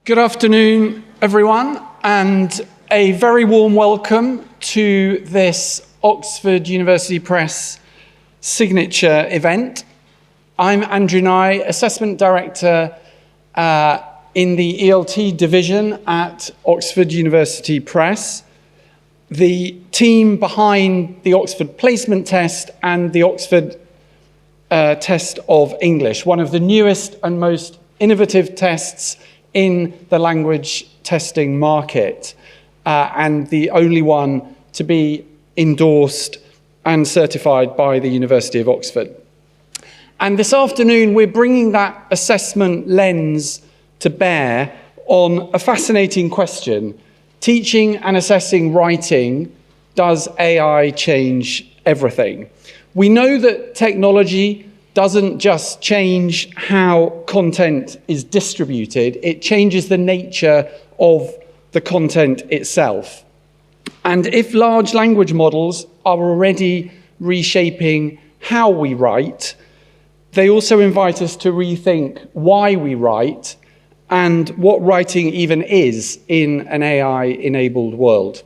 Good afternoon, everyone, and a very warm welcome to this Oxford University Press signature event. I'm Andrew Nye, Assessment Director in the ELT division at Oxford University Press, the team behind the Oxford Placement Test and the Oxford Test of English, one of the newest and most innovative tests in the language testing market, and the only one to be endorsed and certified by the University of Oxford. And this afternoon, we're bringing that assessment lens to bear on a fascinating question. Teaching and assessing writing, does AI change everything? We know that technology doesn't just change how content is distributed, it changes the nature of the content itself. And if large language models are already reshaping how we write, they also invite us to rethink why we write and what writing even is in an AI-enabled world.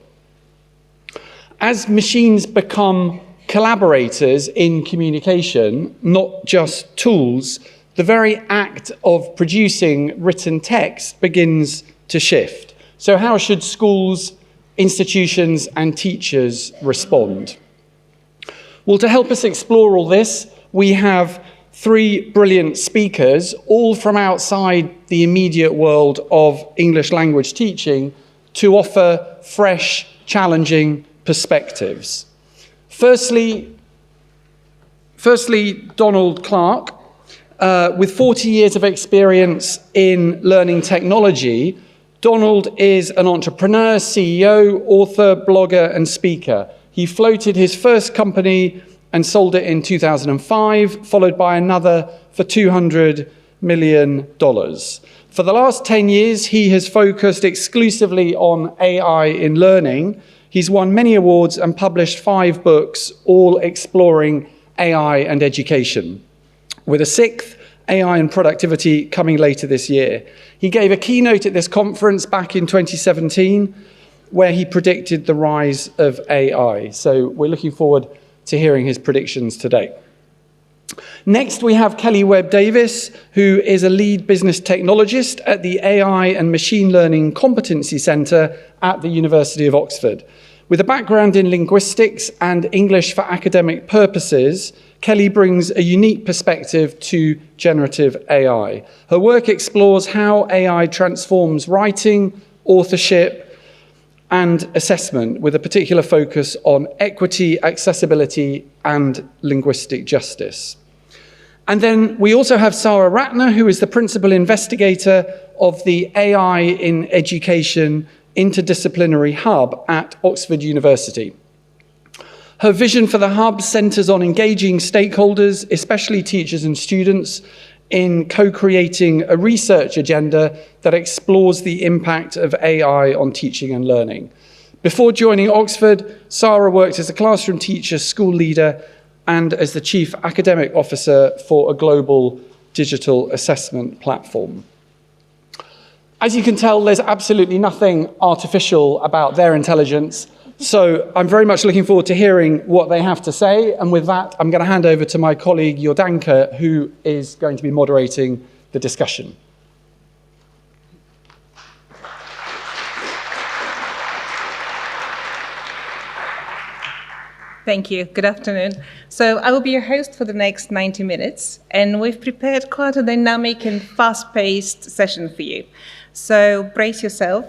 As machines become collaborators in communication, not just tools, the very act of producing written text begins to shift. So how should schools, institutions, and teachers respond? Well, to help us explore all this, we have three brilliant speakers, all from outside the immediate world of English language teaching, to offer fresh, challenging perspectives. Firstly, Donald Clark, with 40 years of experience in learning technology. Donald is an entrepreneur, CEO, author, blogger, and speaker. He floated his first company and sold it in 2005, followed by another for $200 million. For the last 10 years, he has focused exclusively on AI in learning. He's won many awards and published 5 books, all exploring AI and education, with a 6th, AI and Productivity, coming later this year. He gave a keynote at this conference back in 2017, where he predicted the rise of AI. So we're looking forward to hearing his predictions today. Next, we have Kelly Webb-Davies, who is a lead business technologist at the AI and Machine Learning Competency Centre at the University of Oxford. With a background in linguistics and English for academic purposes, Kelly brings a unique perspective to generative AI. Her work explores how AI transforms writing, authorship, and assessment, with a particular focus on equity, accessibility, and linguistic justice. And then we also have Sara Ratner, who is the Principal Investigator of the AI in Education Interdisciplinary Hub at Oxford University. Her vision for the hub centres on engaging stakeholders, especially teachers and students, in co-creating a research agenda that explores the impact of AI on teaching and learning. Before joining Oxford, Sara worked as a classroom teacher, school leader, and as the Chief Academic Officer for a global digital assessment platform. As you can tell, there's absolutely nothing artificial about their intelligence, so I'm very much looking forward to hearing what they have to say, and with that, I'm going to hand over to my colleague Jordanka, who is going to be moderating the discussion. Thank you. Good afternoon. So I will be your host for the next 90 minutes, and we've prepared quite a dynamic and fast-paced session for you. So brace yourself,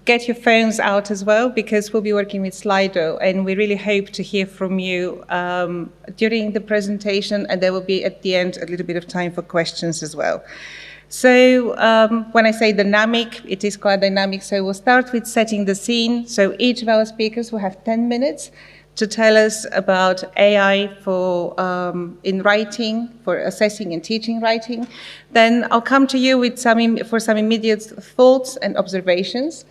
get your phones out as well, because we'll be working with Slido, and we really hope to hear from you during the presentation, and there will be at the end a little bit of time for questions as well. So when I say dynamic, it is quite dynamic. So we'll start with setting the scene. So each of our speakers will have 10 minutes to tell us about AI for in writing, for assessing and teaching writing. Then I'll come to you with some immediate thoughts and observations.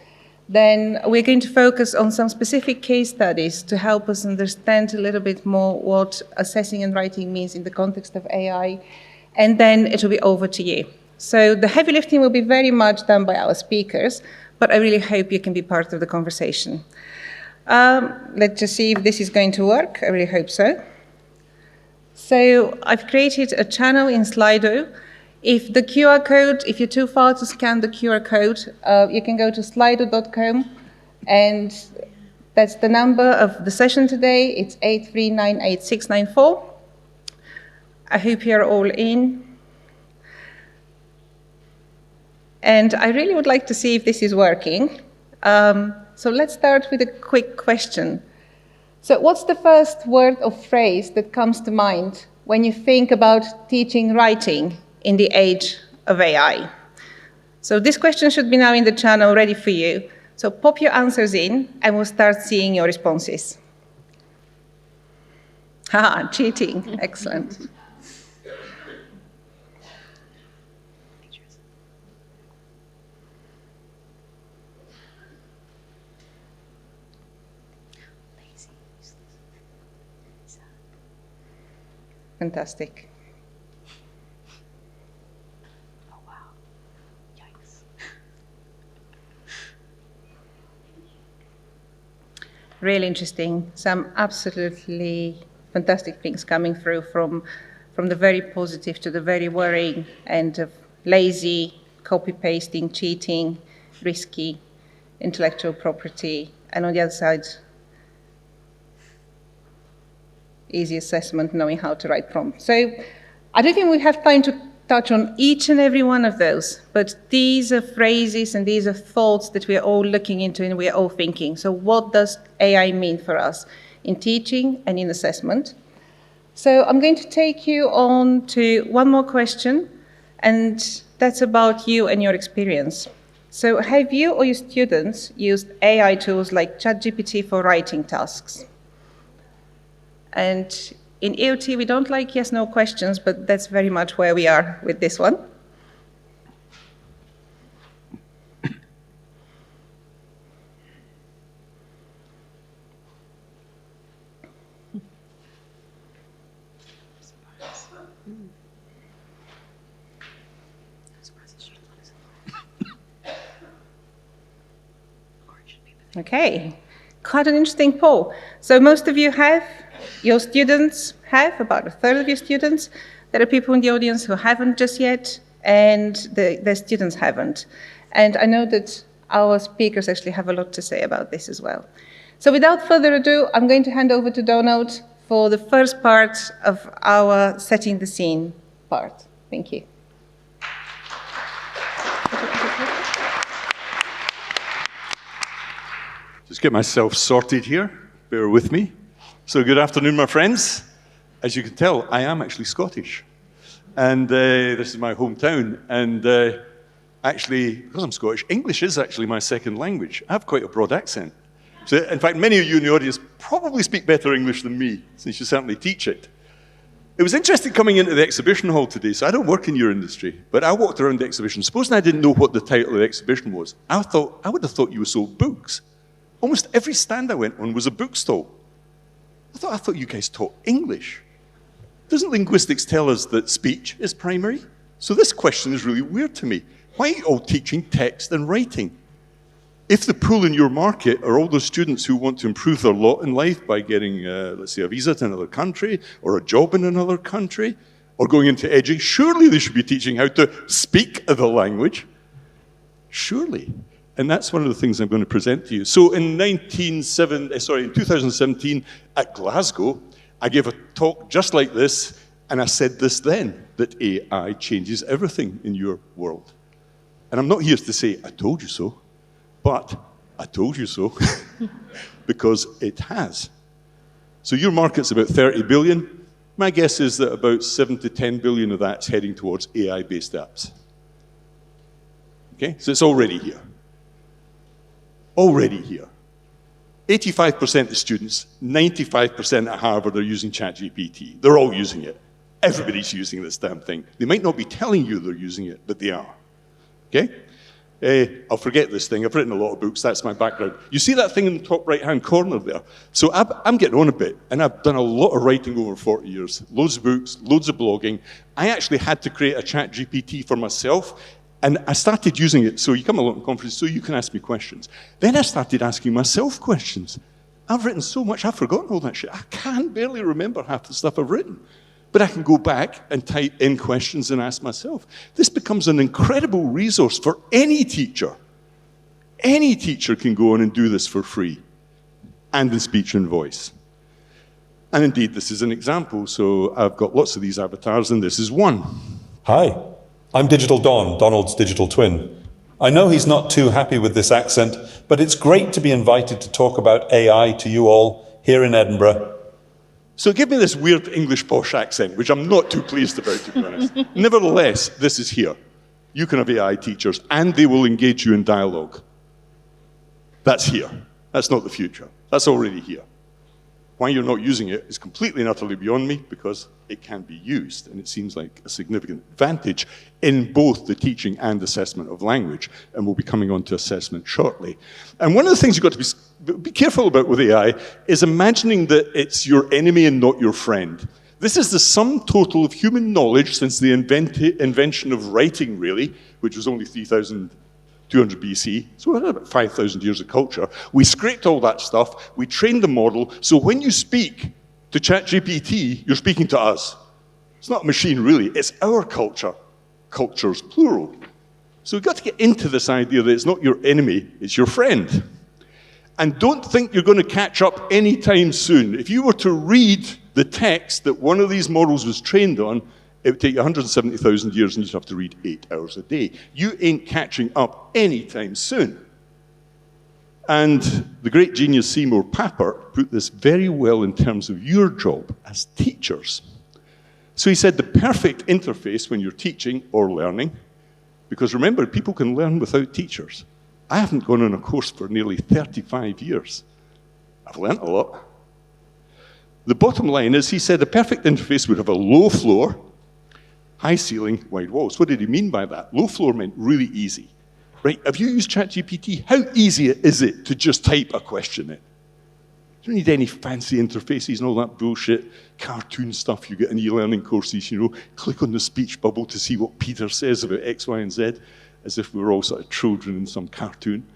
Then we're going to focus on some specific case studies to help us understand a little bit more what assessing and writing means in the context of AI. And then it will be over to you. So the heavy lifting will be very much done by our speakers, but I really hope you can be part of the conversation. Let's just see if this is going to work. I really hope so. So I've created a channel in Slido. If the QR code, if you're too far to scan the QR code, you can go to slido.com, and that's the number of the session today. It's 8398694. I hope you're all in. And I really would like to see if this is working. So let's start with a quick question. So what's the first word or phrase that comes to mind when you think about teaching writing in the age of AI? So this question should be now in the channel ready for you. So pop your answers in and we'll start seeing your responses. Haha, cheating, excellent. Fantastic. Oh, wow. Yikes. Really interesting. Some absolutely fantastic things coming through from the very positive to the very worrying end of lazy, copy-pasting, cheating, risky, intellectual property, and on the other side, easy assessment, knowing how to write prompts. So I don't think we have time to touch on each and every one of those, but these are phrases and these are thoughts that we're all looking into and we're all thinking. So what does AI mean for us in teaching and in assessment? So I'm going to take you on to one more question, and that's about you and your experience. So have you or your students used AI tools like ChatGPT for writing tasks? And in EOT, we don't like yes-no questions, but that's very much where we are with this one. Okay, quite an interesting poll. So most of you have. Your students have, about a third of your students. There are people in the audience who haven't just yet, and the students haven't. And I know that our speakers actually have a lot to say about this as well. So without further ado, I'm going to hand over to Donald for the first part of our setting the scene part. Thank you. Just get myself sorted here. Bear with me. So good afternoon, my friends. As you can tell, I am actually Scottish. And this is my hometown. And actually, because I'm Scottish, English is actually my second language. I have quite a broad accent. So, in fact, many of you in the audience probably speak better English than me, since you certainly teach it. It was interesting coming into the exhibition hall today. So I don't work in your industry, but I walked around the exhibition. Supposing I didn't know what the title of the exhibition was, I would have thought you sold books. Almost every stand I went on was a bookstall. I thought you guys taught English. Doesn't linguistics tell us that speech is primary? So this question is really weird to me. Why are you all teaching text and writing? If the pool in your market are all those students who want to improve their lot in life by getting, let's say, a visa to another country, or a job in another country, or going into education, surely they should be teaching how to speak the language. Surely. And that's one of the things I'm going to present to you. So in 2017 at Glasgow, I gave a talk just like this, and I said this then, that AI changes everything in your world. And I'm not here to say, I told you so, but I told you so, because it has. So your market's about 30 billion. My guess is that about 7 to 10 billion of that's heading towards AI-based apps. Okay, so it's already here. Already here. 85% of students, 95% at Harvard are using ChatGPT. They're all using it. Everybody's using this damn thing. They might not be telling you they're using it, but they are. Okay? I'll forget this thing. I've written a lot of books. That's my background. You see that thing in the top right-hand corner there? So I'm getting on a bit, and I've done a lot of writing over 40 years. Loads of books, loads of blogging. I actually had to create a chat GPT for myself, and I started using it. So you come along to conferences, so you can ask me questions. Then I started asking myself questions. I've written so much, I've forgotten all that shit. I can barely remember half the stuff I've written. But I can go back and type in questions and ask myself. This becomes an incredible resource for any teacher. Any teacher can go on and do this for free, and in speech and voice. And indeed, this is an example. So I've got lots of these avatars, and this is one. Hi, I'm Digital Don, Donald's digital twin. I know he's not too happy with this accent, but it's great to be invited to talk about AI to you all here in Edinburgh. So give me this weird English posh accent, which I'm not too pleased about, to be honest. Nevertheless, this is here. You can have AI teachers, and they will engage you in dialogue. That's here. That's not the future. That's already here. Why you're not using it is completely and utterly beyond me, because it can be used, and it seems like a significant advantage in both the teaching and assessment of language, and we'll be coming on to assessment shortly. And one of the things you've got to be careful about with AI is imagining that it's your enemy and not your friend. This is the sum total of human knowledge since the invention of writing, really, which was only 3,200 BC, so we had about 5,000 years of culture. We scraped all that stuff, we trained the model, so when you speak to ChatGPT, you're speaking to us. It's not a machine, really, it's our culture. Cultures, plural. So we've got to get into this idea that it's not your enemy, it's your friend. And don't think you're going to catch up anytime soon. If you were to read the text that one of these models was trained on, it would take you 170,000 years and you'd have to read 8 hours a day. You ain't catching up anytime soon. And the great genius Seymour Papert put this very well in terms of your job as teachers. So he said the perfect interface when you're teaching or learning, because remember, people can learn without teachers. I haven't gone on a course for nearly 35 years. I've learnt a lot. The bottom line is, he said the perfect interface would have a low floor, high ceiling, wide walls. What did he mean by that? Low floor meant really easy. Right? Have you used ChatGPT? How easy is it to just type a question in? You don't need any fancy interfaces and all that bullshit, cartoon stuff you get in e-learning courses, you know, click on the speech bubble to see what Peter says about X, Y, and Z, as if we were all sort of children in some cartoon.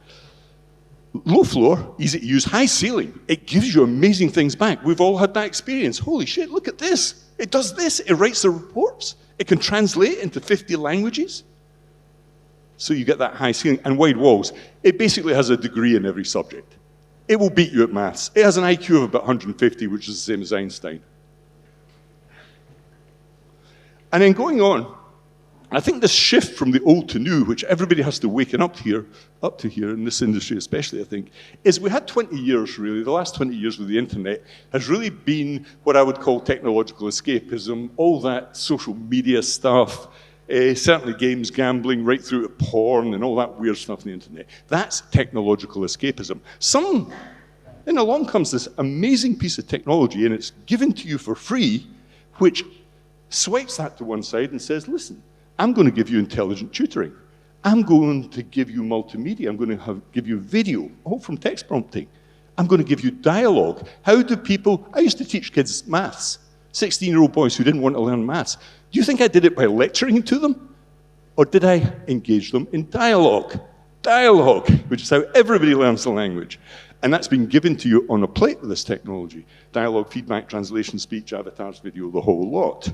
Low floor, easy to use. High ceiling, it gives you amazing things back. We've all had that experience. Holy shit, look at this. It does this, it writes the reports. It can translate into 50 languages. So you get that high ceiling. And wide walls, it basically has a degree in every subject. It will beat you at maths. It has an IQ of about 150, which is the same as Einstein. And then going on, I think this shift from the old to new, which everybody has to waken up to here in this industry especially, I think, is we had 20 years really, the last 20 years with the internet has really been what I would call technological escapism, all that social media stuff, certainly games, gambling, right through to porn and all that weird stuff on the internet. That's technological escapism. Then along comes this amazing piece of technology and it's given to you for free, which swipes that to one side and says, listen, I'm going to give you intelligent tutoring. I'm going to give you multimedia. I'm going to give you video, all from text prompting. I'm going to give you dialogue. How do people, I used to teach kids maths, 16-year-old boys who didn't want to learn maths. Do you think I did it by lecturing to them? Or did I engage them in dialogue? Dialogue, which is how everybody learns the language. And that's been given to you on a plate with this technology. Dialogue, feedback, translation, speech, avatars, video, the whole lot.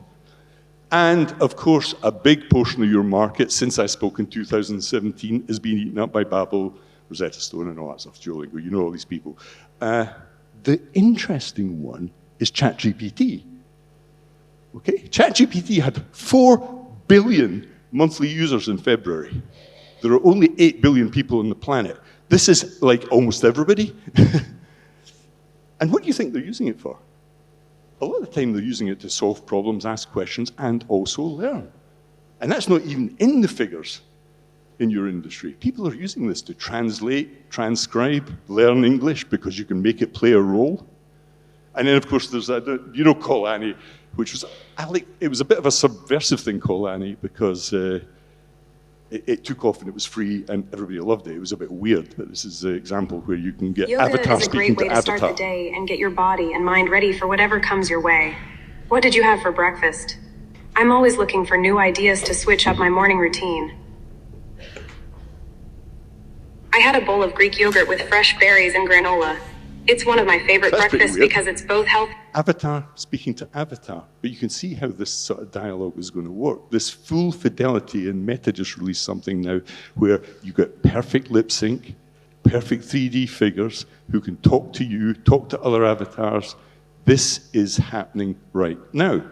And, of course, a big portion of your market, since I spoke in 2017, is being eaten up by Babel, Rosetta Stone, and all that stuff, Duolingo. You know all these people. The interesting one is ChatGPT. Okay? ChatGPT had 4 billion monthly users in February. There are only 8 billion people on the planet. This is like almost everybody. And what do you think they're using it for? A lot of the time they're using it to solve problems, ask questions, and also learn. And that's not even in the figures in your industry. People are using this to translate, transcribe, learn English, because you can make it play a role. And then, of course, there's that, you know, Call Annie, which was, it was a bit of a subversive thing, Call Annie, because it took off and it was free and everybody loved it. It was a bit weird, but this is an example where you can get Yoga avatar is a speaking great way to to start avatar. the day and get your body and mind ready for whatever comes your way. What did you have for breakfast? I'm always looking for new ideas to switch up my morning routine. I had a bowl of Greek yogurt with fresh berries and granola. It's one of my favorite That's pretty breakfasts weird. because it's both healthy. Avatar speaking to avatar. But you can see how this sort of dialogue is going to work. This full fidelity, and Meta just released something now where you get perfect lip sync, perfect 3D figures who can talk to you, talk to other avatars. This is happening right now.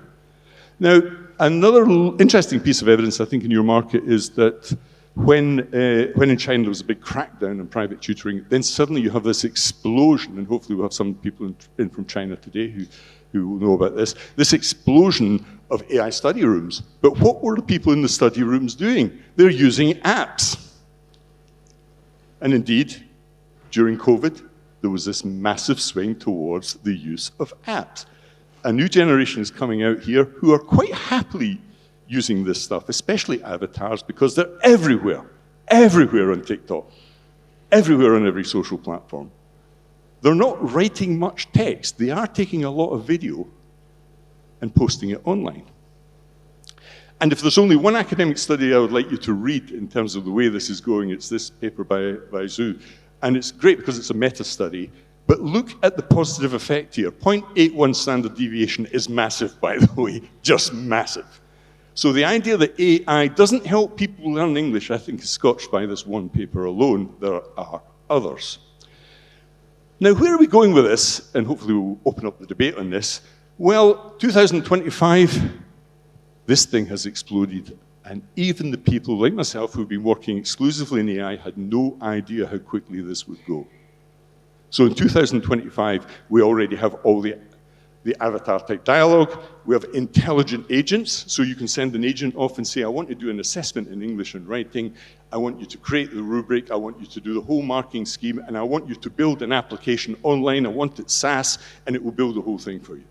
Now, another interesting piece of evidence, I think, in your market is that when in China there was a big crackdown on private tutoring, then suddenly you have this explosion, and hopefully we'll have some people in from China today who will know about this explosion of AI study rooms. But what were the people in the study rooms doing? They're using apps. And indeed, during COVID, there was this massive swing towards the use of apps. A new generation is coming out here who are quite happily using this stuff, especially avatars, because they're everywhere on TikTok, everywhere on every social platform. They're not writing much text. They are taking a lot of video and posting it online. And if there's only one academic study I would like you to read in terms of the way this is going, it's this paper by Zhu. And it's great because it's a meta-study. But look at the positive effect here. 0.81 standard deviation is massive, by the way, just massive. So the idea that AI doesn't help people learn English, I think, is scotched by this one paper alone. There are others. Now, where are we going with this? And hopefully we'll open up the debate on this. Well, 2025, this thing has exploded. And even the people like myself who've been working exclusively in AI had no idea how quickly this would go. So in 2025, we already have all the avatar-type dialogue. We have intelligent agents, so you can send an agent off and say, I want to do an assessment in English and writing. I want you to create the rubric. I want you to do the whole marking scheme, and I want you to build an application online. I want it SaaS, and it will build the whole thing for you.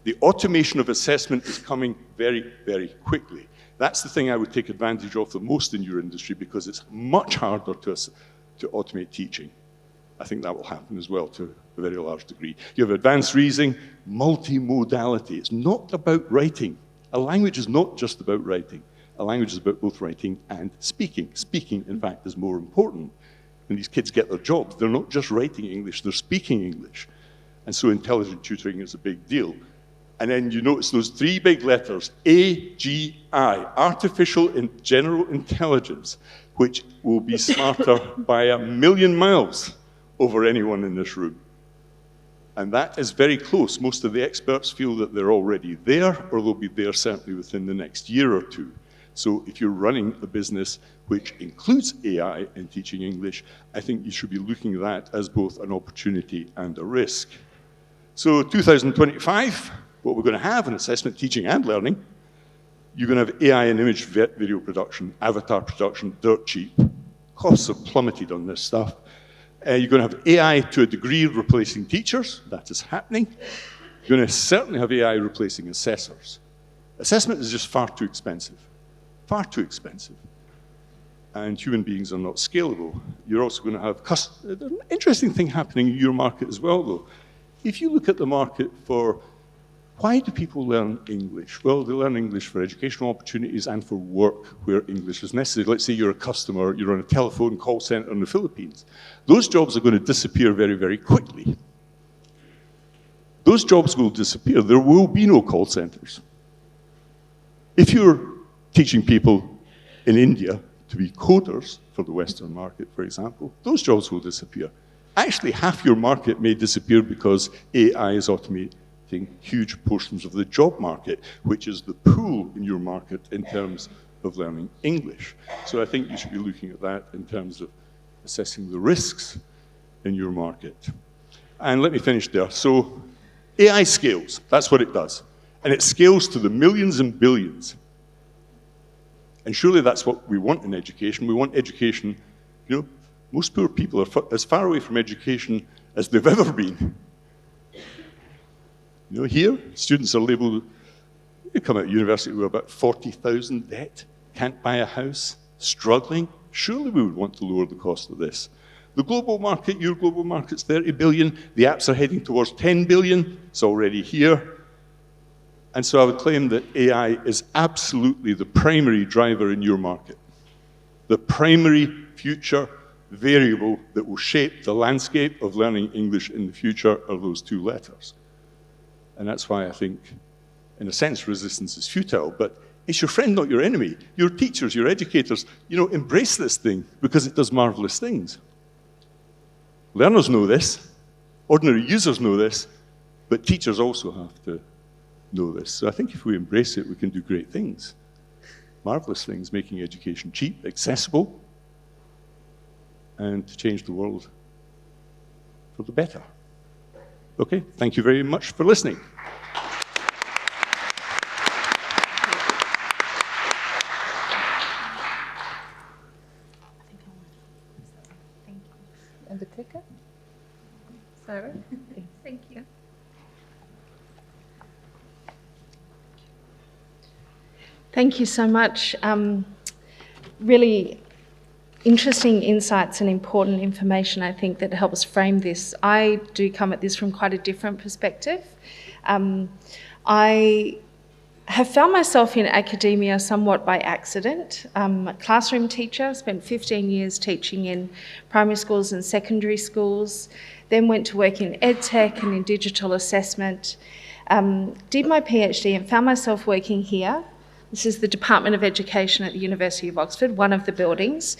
The automation of assessment is coming very, very quickly. That's the thing I would take advantage of the most in your industry because it's much harder to automate teaching. I think that will happen as well to a very large degree. You have advanced reasoning, multimodality. It's not about writing. A language is not just about writing. A language is about both writing and speaking. Speaking, in fact, is more important. When these kids get their jobs, they're not just writing English, they're speaking English. And so intelligent tutoring is a big deal. And then you notice those three big letters, AGI, Artificial General Intelligence, which will be smarter by 1,000,000 miles over anyone in this room. And that is very close. Most of the experts feel that they're already there, or they'll be there certainly within the next year or two. So if you're running a business which includes AI in teaching English, I think you should be looking at that as both an opportunity and a risk. So 2025, what we're going to have in assessment, teaching, and learning, you're going to have AI and image video production, avatar production, dirt cheap. Costs have plummeted on this stuff. You're going to have AI to a degree replacing teachers. That is happening. You're going to certainly have AI replacing assessors. Assessment is just far too expensive. Far too expensive. And human beings are not scalable. You're also going to have there's an interesting thing happening in your market as well, though. If you look at the market for why do people learn English? Well, they learn English for educational opportunities and for work where English is necessary. Let's say you're a customer, you're on a telephone call center in the Philippines. Those jobs are going to disappear very, very quickly. Those jobs will disappear. There will be no call centers. If you're teaching people in India to be coders for the Western market, for example, those jobs will disappear. Actually, half your market may disappear because AI is automating huge portions of the job market, which is the pool in your market in terms of learning English. So I think you should be looking at that in terms of assessing the risks in your market. And let me finish there. So AI scales, that's what it does. And it scales to the millions and billions. And surely that's what we want in education. We want education, most poor people are as far away from education as they've ever been. Here, students are labeled, they come out of university with about 40,000 debt, can't buy a house, struggling, surely we would want to lower the cost of this. The global market, your global market's 30 billion. The apps are heading towards 10 billion. It's already here. And so I would claim that AI is absolutely the primary driver in your market. The primary future variable that will shape the landscape of learning English in the future are those two letters. And that's why I think, in a sense, resistance is futile, but it's your friend, not your enemy. Your teachers, your educators, embrace this thing because it does marvelous things. Learners know this, ordinary users know this, but teachers also have to know this. So I think if we embrace it, we can do great things. Marvelous things, making education cheap, accessible, and to change the world for the better. Okay, thank you very much for listening. And the clicker? Sarah? Thank you. Thank you so much. Really interesting insights and important information, I think, that helps frame this. I do come at this from quite a different perspective. I have found myself in academia somewhat by accident. I'm a classroom teacher, spent 15 years teaching in primary schools and secondary schools, then went to work in EdTech and in digital assessment, did my PhD and found myself working here. This is the Department of Education at the University of Oxford, one of the buildings.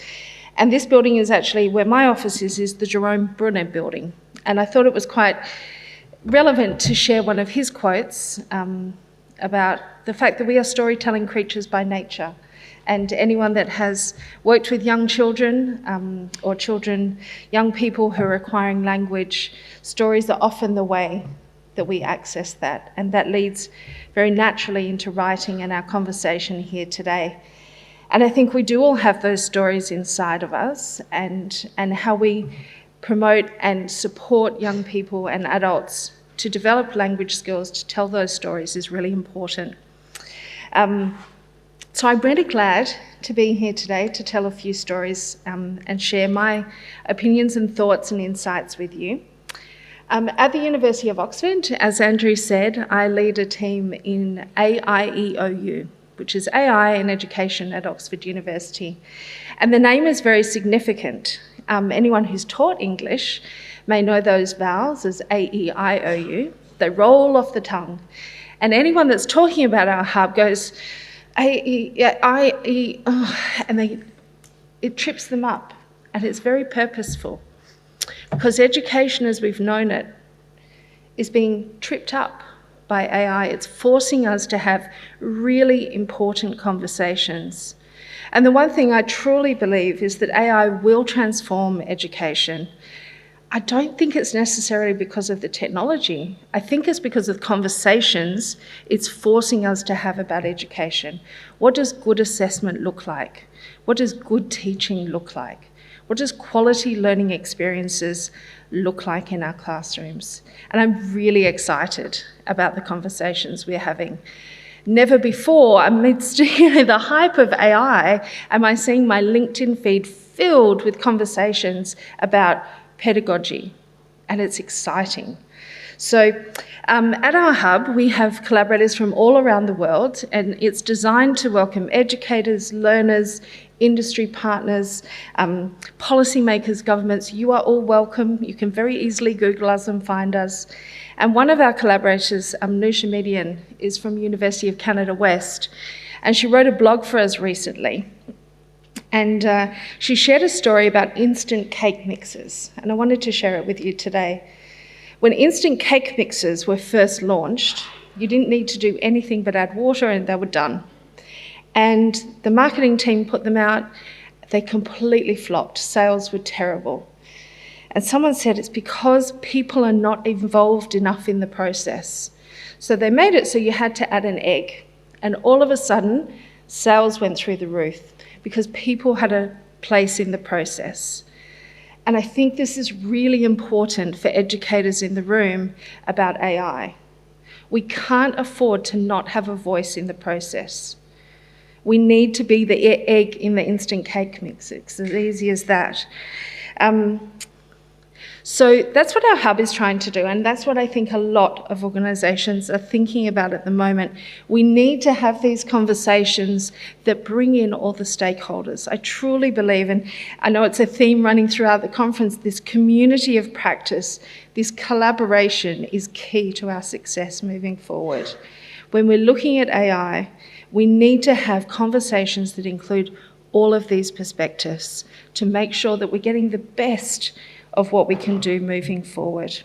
And this building is actually where my office is the Jerome Bruner building. And I thought it was quite relevant to share one of his quotes about the fact that we are storytelling creatures by nature. And anyone that has worked with young children or young people who are acquiring language, stories are often the way that we access that. And that leads very naturally into writing and our conversation here today. And I think we do all have those stories inside of us, and how we promote and support young people and adults to develop language skills to tell those stories is really important. So I'm really glad to be here today to tell a few stories and share my opinions and thoughts and insights with you. At the University of Oxford, as Andrew said, I lead a team in AIEOU, which is AI in Education at Oxford University. And the name is very significant. Anyone who's taught English may know those vowels as A-E-I-O-U. They roll off the tongue. And anyone that's talking about our hub goes, A-E-I-E, and it trips them up. And it's very purposeful. Because education as we've known it is being tripped up by AI. It's forcing us to have really important conversations. And the one thing I truly believe is that AI will transform education. I don't think it's necessarily because of the technology. I think it's because of the conversations it's forcing us to have about education. What does good assessment look like? What does good teaching look like? What does quality learning experiences look like in our classrooms? And I'm really excited about the conversations we're having. Never before, amidst the hype of AI, am I seeing my LinkedIn feed filled with conversations about pedagogy, and it's exciting. So at our hub, we have collaborators from all around the world, and it's designed to welcome educators, learners, industry partners, policymakers, governments. You are all welcome. You can very easily Google us and find us. And one of our collaborators, Nusha Median, is from University of Canada West, and she wrote a blog for us recently. And she shared a story about instant cake mixers, and I wanted to share it with you today. When instant cake mixers were first launched, you didn't need to do anything but add water and they were done. And the marketing team put them out, they completely flopped. Sales were terrible. And someone said it's because people are not involved enough in the process. So they made it so you had to add an egg. And all of a sudden, sales went through the roof because people had a place in the process. And I think this is really important for educators in the room about AI. We can't afford to not have a voice in the process. We need to be the egg in the instant cake mix. It's as easy as that. So that's what our hub is trying to do, and that's what I think a lot of organisations are thinking about at the moment. We need to have these conversations that bring in all the stakeholders. I truly believe, and I know it's a theme running throughout the conference, this community of practice, this collaboration is key to our success moving forward. When we're looking at AI, we need to have conversations that include all of these perspectives to make sure that we're getting the best of what we can do moving forward.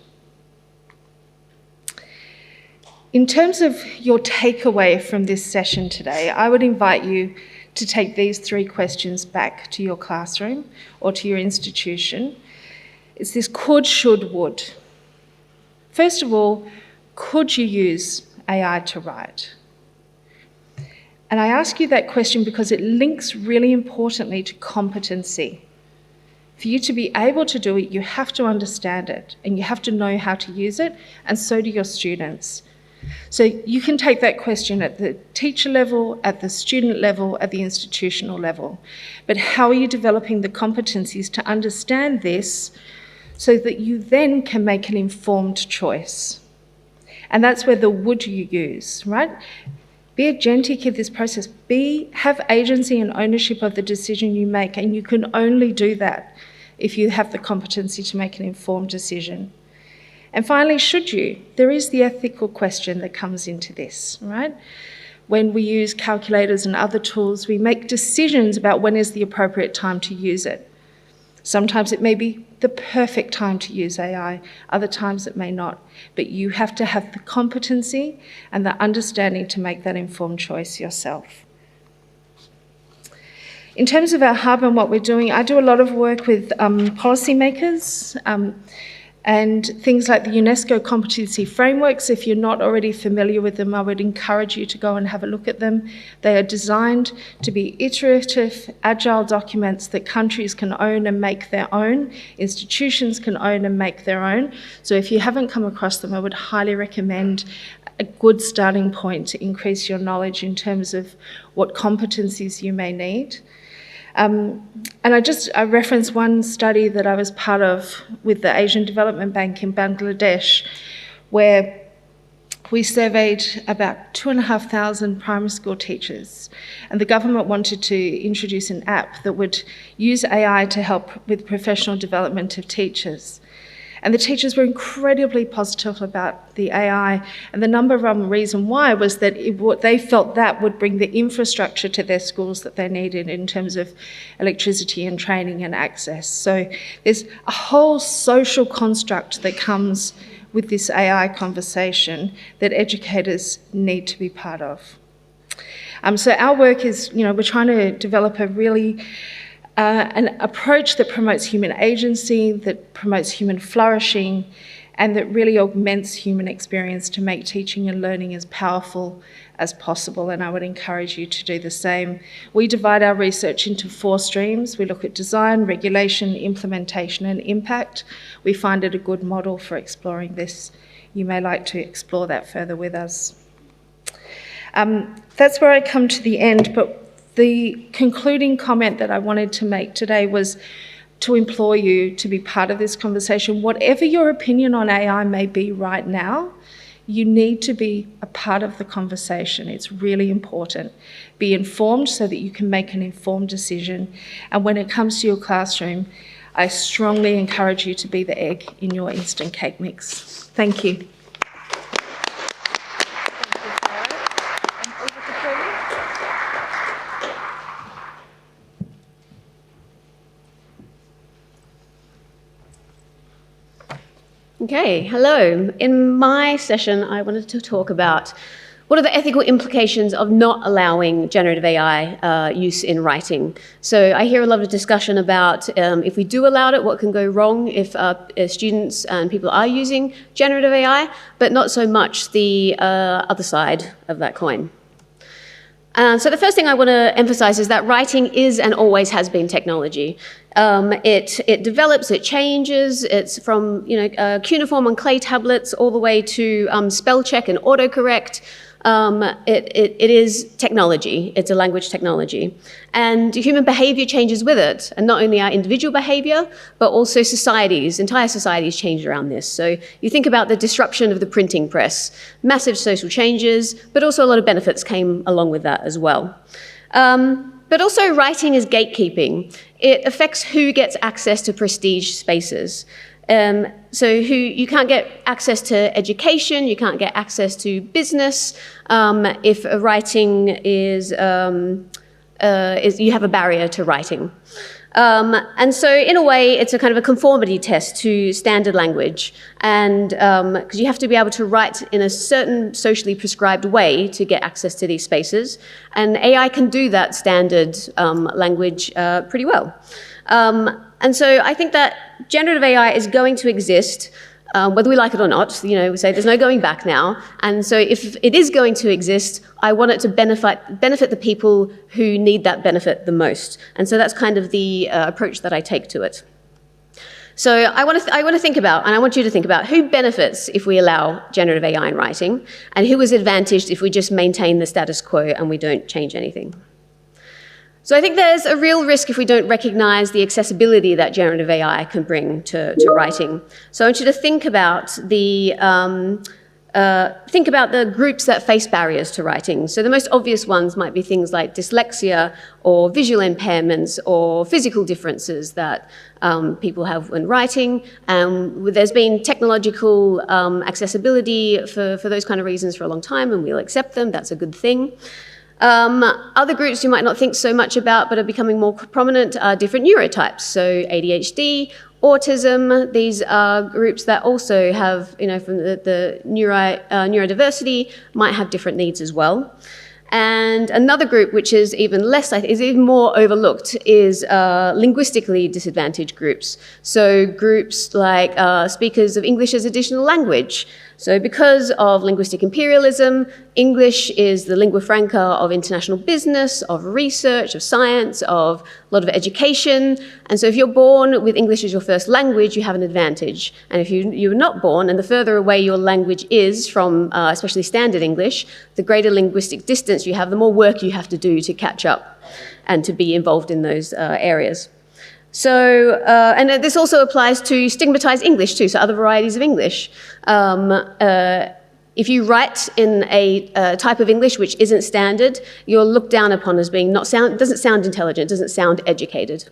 In terms of your takeaway from this session today, I would invite you to take these 3 questions back to your classroom or to your institution. It's this could, should, would. First of all, could you use AI to write? And I ask you that question because it links really importantly to competency. For you to be able to do it, you have to understand it and you have to know how to use it, and so do your students. So you can take that question at the teacher level, at the student level, at the institutional level. But how are you developing the competencies to understand this so that you then can make an informed choice? And that's where the would you use, right? Be agentic in this process. Have agency and ownership of the decision you make, and you can only do that if you have the competency to make an informed decision. And finally, should you? There is the ethical question that comes into this, right? When we use calculators and other tools, we make decisions about when is the appropriate time to use it. Sometimes it may be the perfect time to use AI, other times it may not. But you have to have the competency and the understanding to make that informed choice yourself. In terms of our hub and what we're doing, I do a lot of work with policymakers and things like the UNESCO competency frameworks. If you're not already familiar with them, I would encourage you to go and have a look at them. They are designed to be iterative, agile documents that countries can own and make their own, institutions can own and make their own. So if you haven't come across them, I would highly recommend a good starting point to increase your knowledge in terms of what competencies you may need. And I referenced one study that I was part of with the Asian Development Bank in Bangladesh, where we surveyed about 2,500 primary school teachers, and the government wanted to introduce an app that would use AI to help with professional development of teachers. And the teachers were incredibly positive about the AI, and the number one reason why was that they felt that would bring the infrastructure to their schools that they needed in terms of electricity and training and access. So there's a whole social construct that comes with this AI conversation that educators need to be part of. So our work is, we're trying to develop a really an approach that promotes human agency, that promotes human flourishing, and that really augments human experience to make teaching and learning as powerful as possible. And I would encourage you to do the same. We divide our research into 4 streams. We look at design, regulation, implementation, and impact. We find it a good model for exploring this. You may like to explore that further with us. That's where I come to the end, but the concluding comment that I wanted to make today was to implore you to be part of this conversation. Whatever your opinion on AI may be right now, you need to be a part of the conversation. It's really important. Be informed so that you can make an informed decision. And when it comes to your classroom, I strongly encourage you to be the egg in your instant cake mix. Thank you. Okay, hello. In my session, I wanted to talk about what are the ethical implications of not allowing generative AI use in writing. So I hear a lot of discussion about if we do allow it, what can go wrong if students and people are using generative AI, but not so much the other side of that coin. So the first thing I want to emphasize is that writing is and always has been technology. It develops, it changes. It's from cuneiform on clay tablets all the way to spell check and autocorrect. It is technology. It's a language technology. And human behavior changes with it. And not only our individual behavior, but also societies, entire societies change around this. So you think about the disruption of the printing press, massive social changes, but also a lot of benefits came along with that as well. But also writing is gatekeeping. It affects who gets access to prestige spaces. So you can't get access to education, you can't get access to business if writing is you have a barrier to writing. And so in a way, it's a kind of a conformity test to standard language. And because you have to be able to write in a certain socially prescribed way to get access to these spaces. And AI can do that standard language pretty well. And so I think that generative AI is going to exist, whether we like it or not. You know, we say there's no going back now. And so if it is going to exist, I want it to benefit the people who need that benefit the most. And so that's kind of the approach that I take to it. So I want to think about, and I want you to think about, who benefits if we allow generative AI in writing, and who is advantaged if we just maintain the status quo and we don't change anything. So I think there's a real risk if we don't recognize the accessibility that generative AI can bring to writing. So I want you to think about the groups that face barriers to writing. So the most obvious ones might be things like dyslexia or visual impairments or physical differences that people have when writing. There's been technological accessibility for those kind of reasons for a long time, and we'll accept them. That's a good thing. Other groups you might not think so much about but are becoming more prominent are different neurotypes. So ADHD, autism, these are groups that also have, you know, from the neurodiversity, might have different needs as well. And another group which is even more overlooked is linguistically disadvantaged groups. So groups like speakers of English as additional language. So because of linguistic imperialism, English is the lingua franca of international business, of research, of science, of a lot of education. And so if you're born with English as your first language, you have an advantage. And if you're not born, and the further away your language is from especially standard English, the greater linguistic distance you have, the more work you have to do to catch up and to be involved in those areas. So, and this also applies to stigmatized English too, so other varieties of English. If you write in a type of English which isn't standard, you're looked down upon as being doesn't sound intelligent, doesn't sound educated.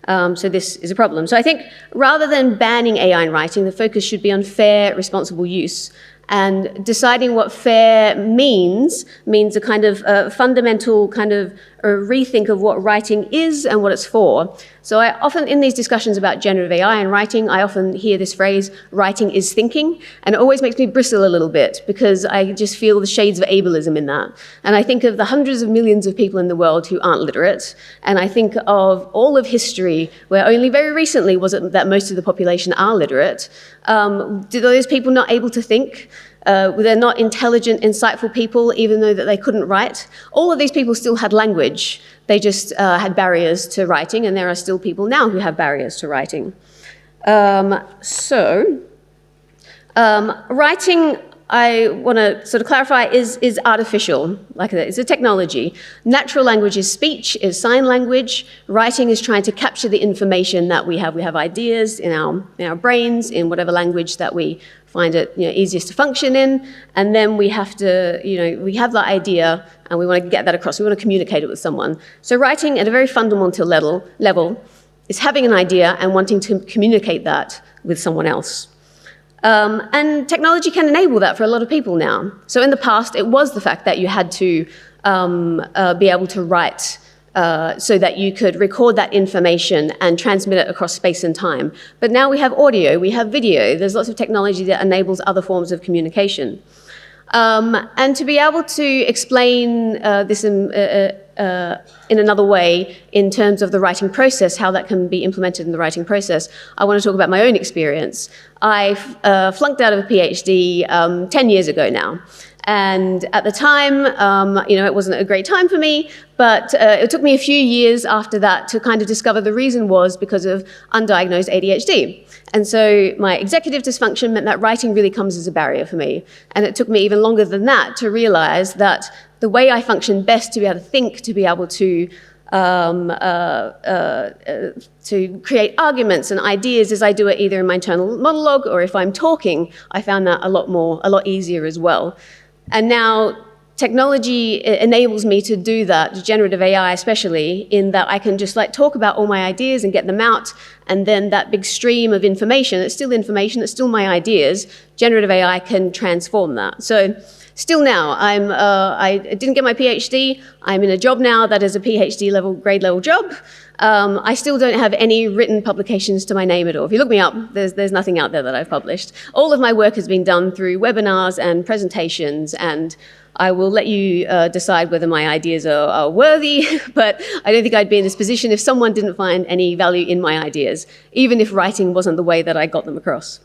So this is a problem. So I think rather than banning AI in writing, the focus should be on fair, responsible use. And deciding what fair means a kind of fundamental kind of a rethink of what writing is and what it's for. So I often, in these discussions about generative AI and writing, I often hear this phrase, writing is thinking, and it always makes me bristle a little bit because I just feel the shades of ableism in that. And I think of the hundreds of millions of people in the world who aren't literate, and I think of all of history where only very recently was it that most of the population are literate. Do those people not able to think? They're not intelligent, insightful people, even though that they couldn't write. All of these people still had language. They just had barriers to writing, and there are still people now who have barriers to writing. Writing, I want to sort of clarify, is artificial, like that. It's a technology. Natural language is speech, is sign language. Writing is trying to capture the information that we have. We have ideas in our brains, in whatever language that we find it easiest to function in, and then we have to, we have that idea and we want to get that across. We want to communicate it with someone. So writing at a very fundamental level is having an idea and wanting to communicate that with someone else. And technology can enable that for a lot of people now. So in the past, it was the fact that you had to be able to write so that you could record that information and transmit it across space and time. But now we have audio, we have video. There's lots of technology that enables other forms of communication. And to be able to explain this in another way in terms of the writing process, how that can be implemented in the writing process, I want to talk about my own experience. I flunked out of a PhD 10 years ago now. And at the time, it wasn't a great time for me, but it took me a few years after that to kind of discover the reason was because of undiagnosed ADHD. And so my executive dysfunction meant that writing really comes as a barrier for me. And it took me even longer than that to realize that the way I function best to be able to think, to be able to create arguments and ideas as I do it either in my internal monologue or if I'm talking, I found that a lot easier as well. And now technology enables me to do that, generative AI especially, in that I can just talk about all my ideas and get them out, and then that big stream of information, it's still my ideas, generative AI can transform that. So still now, I didn't get my PhD, I'm in a job now that is a PhD level, grade level job. I still don't have any written publications to my name at all. If you look me up, there's nothing out there that I've published. All of my work has been done through webinars and presentations, and I will let you decide whether my ideas are worthy, but I don't think I'd be in this position if someone didn't find any value in my ideas, even if writing wasn't the way that I got them across.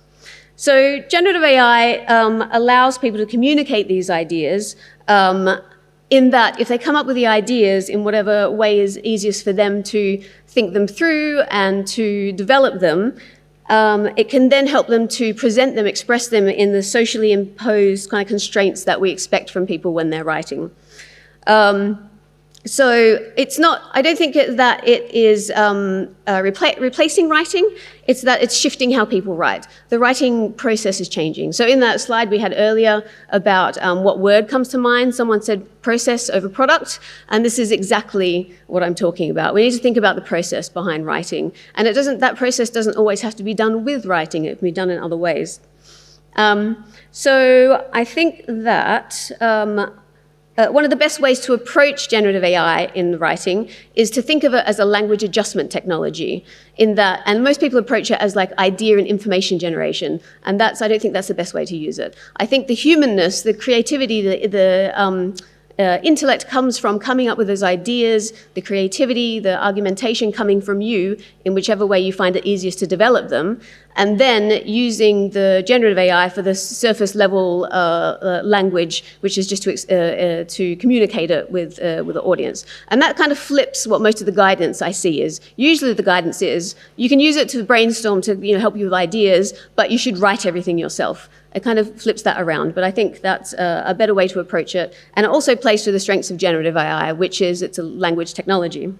So generative AI allows people to communicate these ideas in that if they come up with the ideas in whatever way is easiest for them to think them through and to develop them, it can then help them to present them, express them in the socially imposed kind of constraints that we expect from people when they're writing. So it's not, I don't think that it is replacing writing, it's that it's shifting how people write. The writing process is changing. So in that slide we had earlier about what word comes to mind, someone said process over product, and this is exactly what I'm talking about. We need to think about the process behind writing, and that process doesn't always have to be done with writing, it can be done in other ways. So I think that one of the best ways to approach generative AI in writing is to think of it as a language adjustment technology and most people approach it as idea and information generation, and I don't think that's the best way to use it. I think the humanness, the creativity, the intellect comes from coming up with those ideas, the creativity, the argumentation coming from you in whichever way you find it easiest to develop them, and then using the generative AI for the surface level language, which is just to communicate it with the audience. And that kind of flips what most of the guidance I see is. Usually the guidance is, you can use it to brainstorm, to help you with ideas, but you should write everything yourself. It kind of flips that around, but I think that's a better way to approach it. And it also plays to the strengths of generative AI, which is it's a language technology.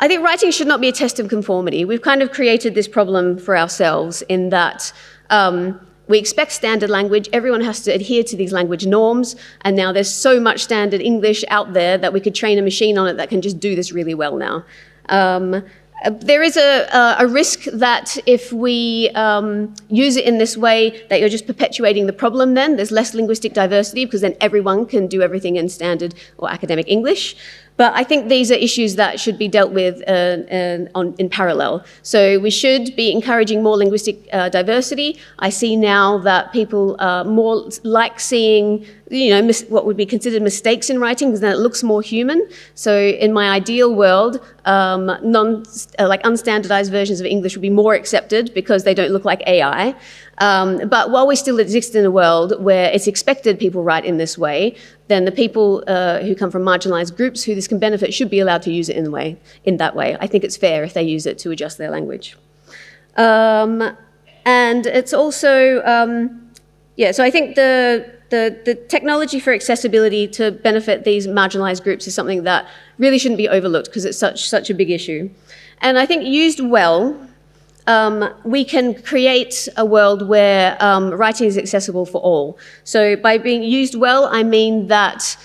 I think writing should not be a test of conformity. We've kind of created this problem for ourselves in that we expect standard language, everyone has to adhere to these language norms, and now there's so much standard English out there that we could train a machine on it that can just do this really well now. There is a risk that if we use it in this way, that you're just perpetuating the problem then. There's less linguistic diversity because then everyone can do everything in standard or academic English. But I think these are issues that should be dealt with in parallel. So we should be encouraging more linguistic diversity. I see now that people more like seeing what would be considered mistakes in writing because then it looks more human. So in my ideal world, unstandardized versions of English would be more accepted because they don't look like AI. But while we still exist in a world where it's expected people write in this way, then the people who come from marginalized groups who this can benefit should be allowed to use it in that way. I think it's fair if they use it to adjust their language. And it's also, so I think the technology for accessibility to benefit these marginalized groups is something that really shouldn't be overlooked because it's such a big issue. And I think used well, we can create a world where writing is accessible for all. So by being used well, I mean that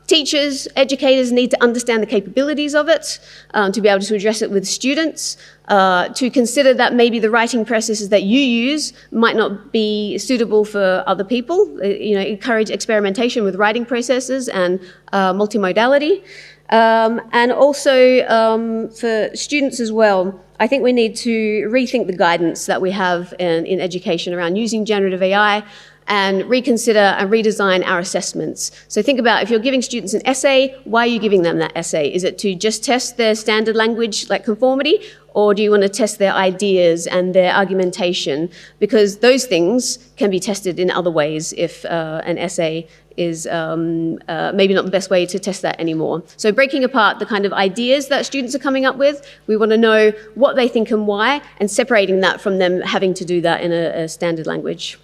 teachers, educators need to understand the capabilities of it, to be able to address it with students, to consider that maybe the writing processes that you use might not be suitable for other people, encourage experimentation with writing processes and multimodality. And also for students as well, I think we need to rethink the guidance that we have in education around using generative AI and reconsider and redesign our assessments. So think about if you're giving students an essay, why are you giving them that essay? Is it to just test their standard language conformity, or do you want to test their ideas and their argumentation? Because those things can be tested in other ways if an essay is maybe not the best way to test that anymore. So breaking apart the kind of ideas that students are coming up with, we want to know what they think and why, and separating that from them having to do that in a standard language.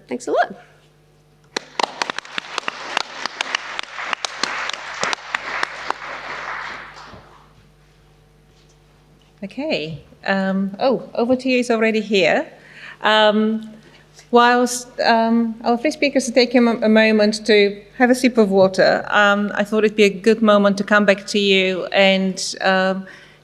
Thanks a lot. Okay. Over to you is already here. Whilst our three speakers are taking a moment to have a sip of water, I thought it'd be a good moment to come back to you. And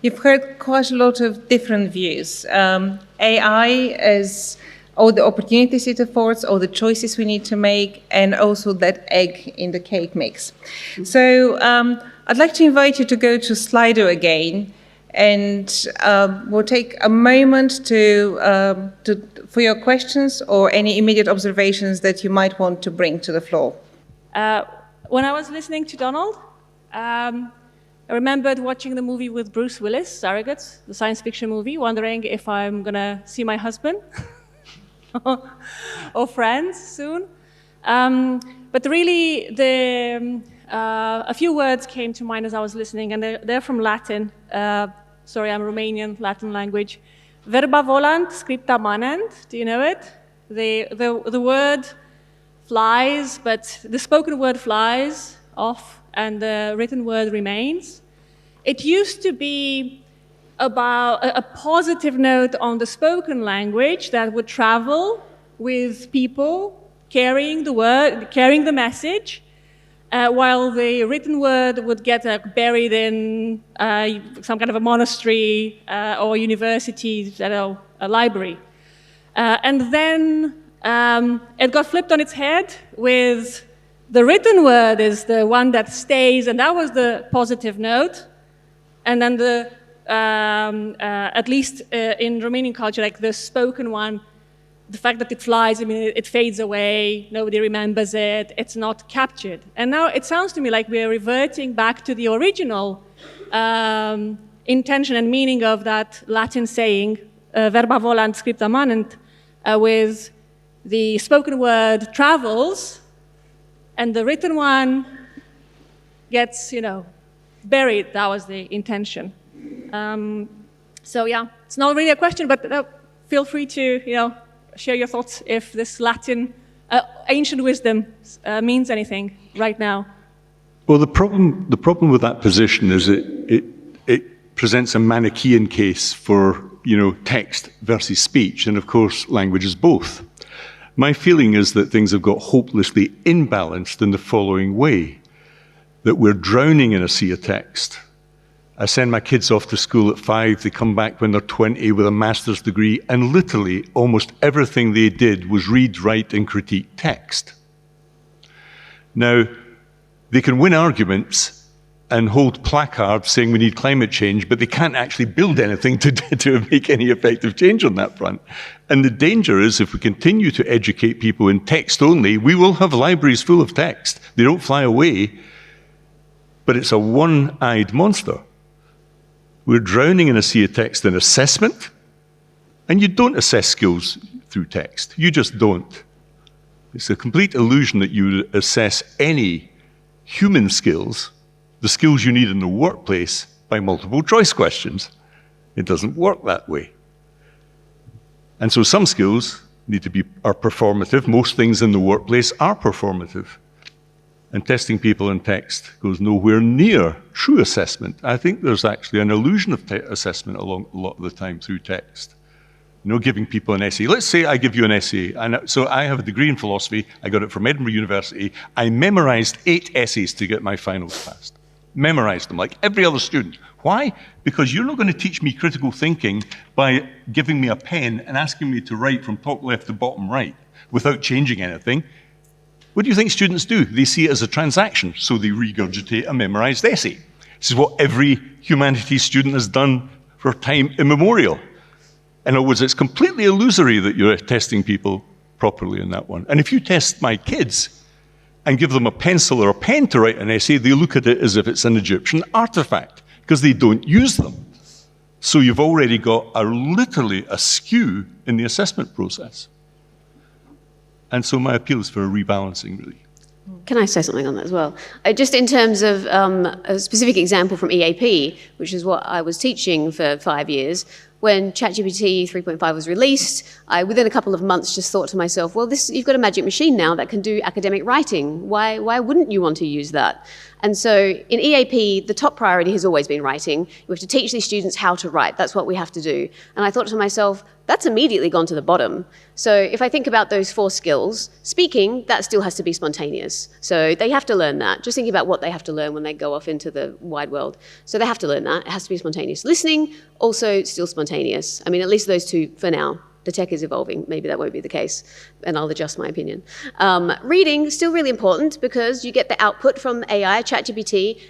you've heard quite a lot of different views. AI as all the opportunities it affords, all the choices we need to make, and also that egg in the cake mix. So I'd like to invite you to go to Slido again. And we'll take a moment for your questions or any immediate observations that you might want to bring to the floor. When I was listening to Donald, I remembered watching the movie with Bruce Willis, Surrogates, the science fiction movie, wondering if I'm going to see my husband or friends soon. But really, a few words came to mind as I was listening, and they're from Latin. Sorry, I'm Romanian, Latin language. Verba volant, scripta manent. Do you know it? The word flies, but the spoken word flies off, and the written word remains. It used to be about a positive note on the spoken language that would travel with people carrying the word, carrying the message. While the written word would get buried in some kind of a monastery or university, a library. And then it got flipped on its head with the written word is the one that stays, and that was the positive note. And then at least in Romanian culture, like the spoken one, the fact that it flies, I mean, it fades away, nobody remembers it, it's not captured. And now it sounds to me like we're reverting back to the original intention and meaning of that Latin saying, verba volant scripta manent, with the spoken word travels, and the written one gets, buried. That was the intention. So yeah, it's not really a question, but feel free to, share your thoughts if this Latin, ancient wisdom means anything right now. Well, the problem with that position is it presents a Manichaean case for, text versus speech, and of course, language is both. My feeling is that things have got hopelessly imbalanced in the following way, that we're drowning in a sea of text. I send my kids off to school at 5, they come back when they're 20 with a master's degree, and literally almost everything they did was read, write, and critique text. Now, they can win arguments and hold placards saying we need climate change, but they can't actually build anything to make any effective change on that front. And the danger is if we continue to educate people in text only, we will have libraries full of text. They don't fly away, but it's a one-eyed monster. We're drowning in a sea of text and assessment, and you don't assess skills through text. You just don't. It's a complete illusion that you assess any human skills, the skills you need in the workplace, by multiple choice questions. It doesn't work that way. And so some skills are performative. Most things in the workplace are performative. And testing people in text goes nowhere near true assessment. I think there's actually an illusion of assessment a lot of the time through text. Giving people an essay. Let's say I give you an essay. So I have a degree in philosophy. I got it from Edinburgh University. I memorized 8 essays to get my finals passed. Memorized them like every other student. Why? Because you're not going to teach me critical thinking by giving me a pen and asking me to write from top left to bottom right without changing anything. What do you think students do? They see it as a transaction, so they regurgitate a memorized essay. This is what every humanities student has done for time immemorial. In other words, it's completely illusory that you're testing people properly in that one. And if you test my kids and give them a pencil or a pen to write an essay, they look at it as if it's an Egyptian artifact, because they don't use them. So you've already got literally a skew in the assessment process. And so my appeal is for a rebalancing, really. Can I say something on that as well? Just in terms of a specific example from EAP, which is what I was teaching for 5 years, when ChatGPT 3.5 was released, I, within a couple of months, just thought to myself, well, you've got a magic machine now that can do academic writing. Why wouldn't you want to use that? And so in EAP, the top priority has always been writing. We have to teach these students how to write. That's what we have to do. And I thought to myself, that's immediately gone to the bottom. So if I think about those 4 skills, speaking, that still has to be spontaneous. So they have to learn that. Just thinking about what they have to learn when they go off into the wide world. So they have to learn that. It has to be spontaneous. Listening, also still spontaneous. I mean, at least those 2 for now. The tech is evolving. Maybe that won't be the case, and I'll adjust my opinion. Reading, still really important because you get the output from AI, ChatGPT.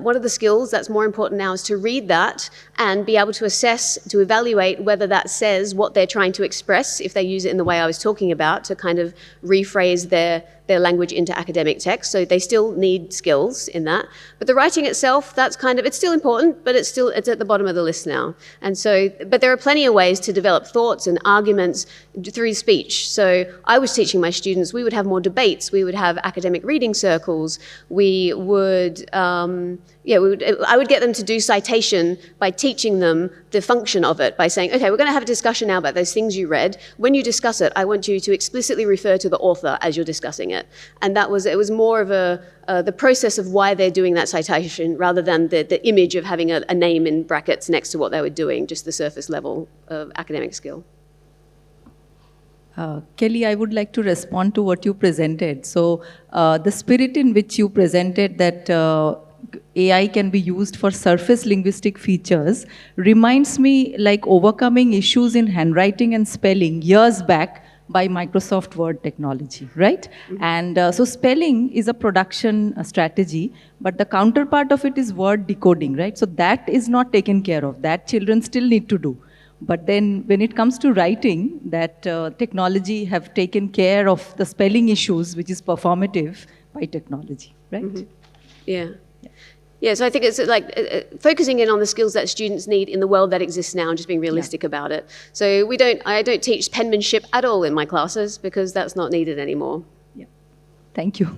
One of the skills that's more important now is to read that and be able to assess, to evaluate whether that says what they're trying to express, if they use it in the way I was talking about, to kind of rephrase their language into academic text. So they still need skills in that. But the writing itself, that's kind of, it's still important, but it's at the bottom of the list now. And so, but there are plenty of ways to develop thoughts and arguments through speech. So I was teaching my students, we would have more debates, we would have academic reading circles, we would, I would get them to do citation by teaching them the function of it, by saying, okay, we're going to have a discussion now about those things you read. When you discuss it, I want you to explicitly refer to the author as you're discussing it. And it was more of the process of why they're doing that citation rather than the image of having a name in brackets next to what they were doing, just the surface level of academic skill. Kelly, I would like to respond to what you presented. So the spirit in which you presented that AI can be used for surface linguistic features reminds me like overcoming issues in handwriting and spelling years back by Microsoft Word technology, right? Mm-hmm. And so spelling is a production strategy, but the counterpart of it is word decoding, right? So that is not taken care of. That children still need to do. But then when it comes to writing, that technology have taken care of the spelling issues, which is performative by technology, right? Mm-hmm. Yeah. Yeah, so I think it's like focusing in on the skills that students need in the world that exists now and just being realistic about it. So I don't teach penmanship at all in my classes because that's not needed anymore. Yeah. Thank you.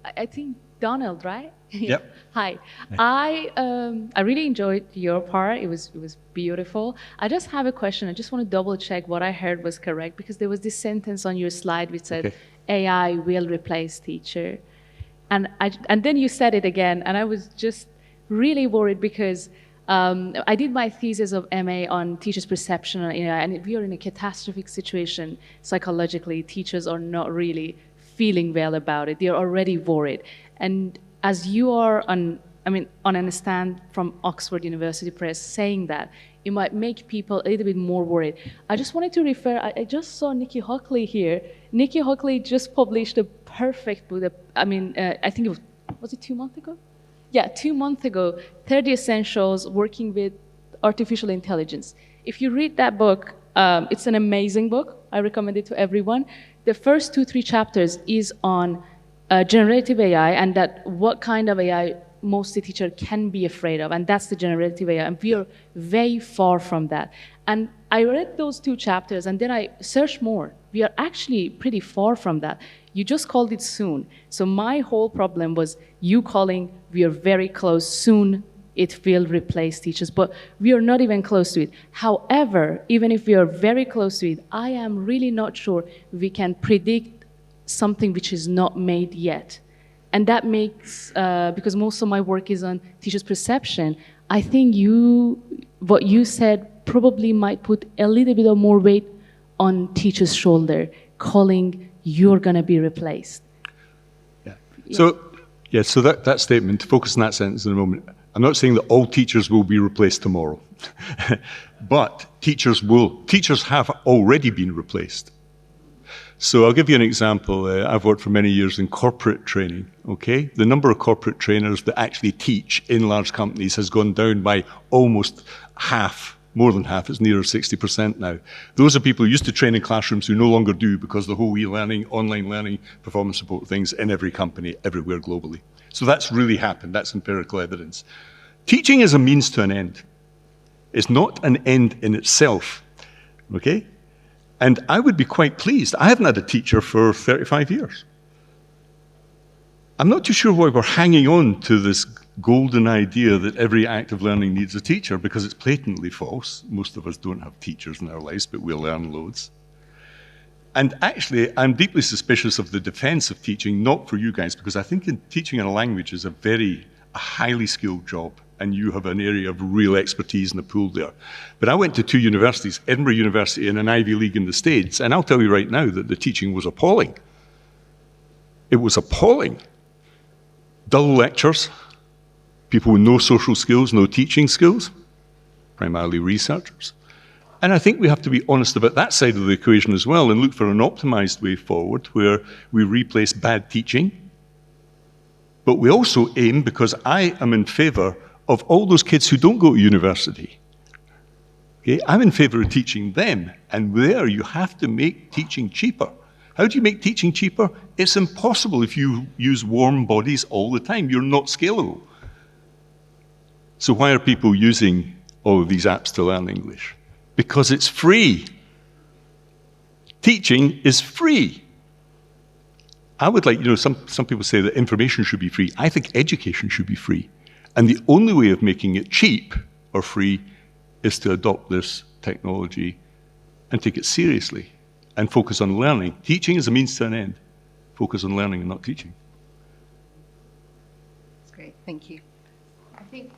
I think Donald, right? Yep. Hi. I really enjoyed your part. It was beautiful. I just have a question. I just want to double check what I heard was correct because there was this sentence on your slide which said, AI will replace teacher. And then you said it again, and I was just really worried because I did my thesis of MA on teachers' perception on AI, and we are in a catastrophic situation psychologically. Teachers are not really feeling well about it. They are already worried. And as you are on a stand from Oxford University Press saying that, it might make people a little bit more worried. I just wanted to refer, I just saw Nikki Hockley here. Nikki Hockley just published a perfect book. I think it was it 2 months ago? Yeah, 2 months ago, 30 Essentials Working with Artificial Intelligence. If you read that book, it's an amazing book. I recommend it to everyone. The first 2-3 chapters is on generative AI and that what kind of AI most the teacher can be afraid of, and that's the generative AI, and we are very far from that. And I read those 2 chapters, and then I searched more. We are actually pretty far from that. You just called it soon. So my whole problem was you calling, we are very close, soon it will replace teachers, but we are not even close to it. However, even if we are very close to it, I am really not sure we can predict something which is not made yet. And that makes, because most of my work is on teachers' perception, I think what you said probably might put a little bit of more weight on teachers' shoulder, calling you're going to be replaced. Yeah. So that statement, to focus on that sentence in a moment, I'm not saying that all teachers will be replaced tomorrow, but teachers have already been replaced. So I'll give you an example. I've worked for many years in corporate training, okay? The number of corporate trainers that actually teach in large companies has gone down by almost half, more than half. It's nearer 60% now. Those are people who used to train in classrooms who no longer do because the whole e-learning, online learning, performance support things in every company, everywhere globally. So that's really happened. That's empirical evidence. Teaching is a means to an end. It's not an end in itself, okay? And I would be quite pleased. I haven't had a teacher for 35 years. I'm not too sure why we're hanging on to this golden idea that every act of learning needs a teacher, because it's patently false. Most of us don't have teachers in our lives, but we learn loads. And actually, I'm deeply suspicious of the defense of teaching, not for you guys, because I think teaching a language is a highly skilled job, and you have an area of real expertise in the pool there. But I went to 2 universities, Edinburgh University and an Ivy League in the States, and I'll tell you right now that the teaching was appalling. It was appalling. Dull lectures, people with no social skills, no teaching skills, primarily researchers. And I think we have to be honest about that side of the equation as well and look for an optimized way forward where we replace bad teaching. But we also aim, because I am in favor of all those kids who don't go to university. Okay? I'm in favor of teaching them, and there you have to make teaching cheaper. How do you make teaching cheaper? It's impossible if you use warm bodies all the time. You're not scalable. So why are people using all of these apps to learn English? Because it's free. Teaching is free. I would like, some people say that information should be free. I think education should be free. And the only way of making it cheap or free is to adopt this technology and take it seriously and focus on learning. Teaching is a means to an end. Focus on learning and not teaching. That's great, thank you. I think,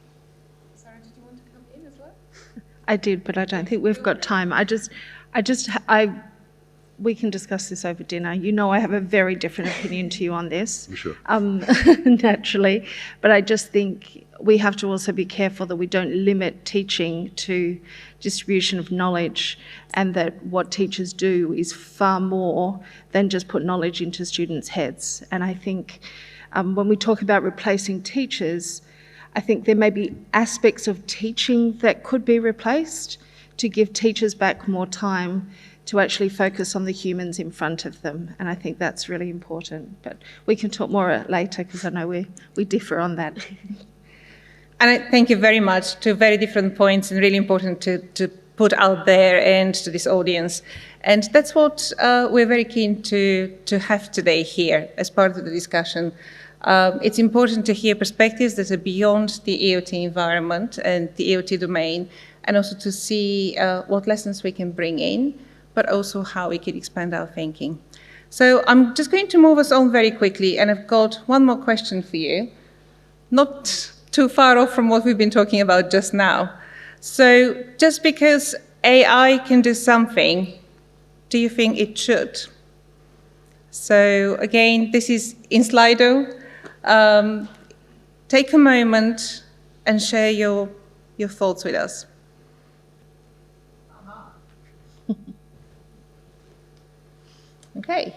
Sarah, did you want to come in as well? I did, but I don't think we've got time. We can discuss this over dinner. You know I have a very different opinion to you on this. For sure. Naturally. But I just think we have to also be careful that we don't limit teaching to distribution of knowledge, and that what teachers do is far more than just put knowledge into students' heads. And I think when we talk about replacing teachers, I think there may be aspects of teaching that could be replaced to give teachers back more time to actually focus on the humans in front of them. And I think that's really important. But we can talk more later, because I know we differ on that. And I thank you very much. 2 very different points, and really important to put out there and to this audience. And that's what we're very keen to have today here as part of the discussion. It's important to hear perspectives that are beyond the EOT environment and the EOT domain, and also to see what lessons we can bring in, but also how we can expand our thinking. So I'm just going to move us on very quickly, and I've got one more question for you, not too far off from what we've been talking about just now. So just because AI can do something, do you think it should? So again, this is in Slido. Take a moment and share your thoughts with us. Okay.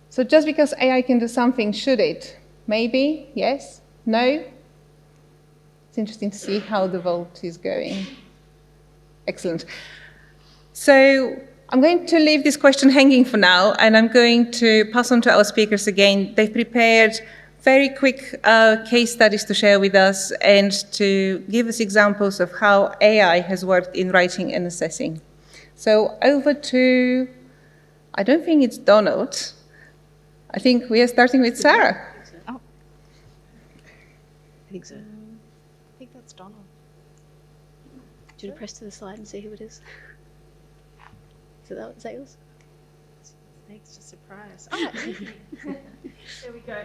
So just because AI can do something, should it? Maybe, yes, no? It's interesting to see how the vote is going. Excellent. So I'm going to leave this question hanging for now, and I'm going to pass on to our speakers again. They've prepared very quick case studies to share with us and to give us examples of how AI has worked in writing and assessing. So over to, I don't think it's Donald. I think we are starting with Sarah. Oh. I think so. I think that's Donald. Do you want to press to the slide and see who it is? Is that yours? Thanks, just surprise. Oh, there we go.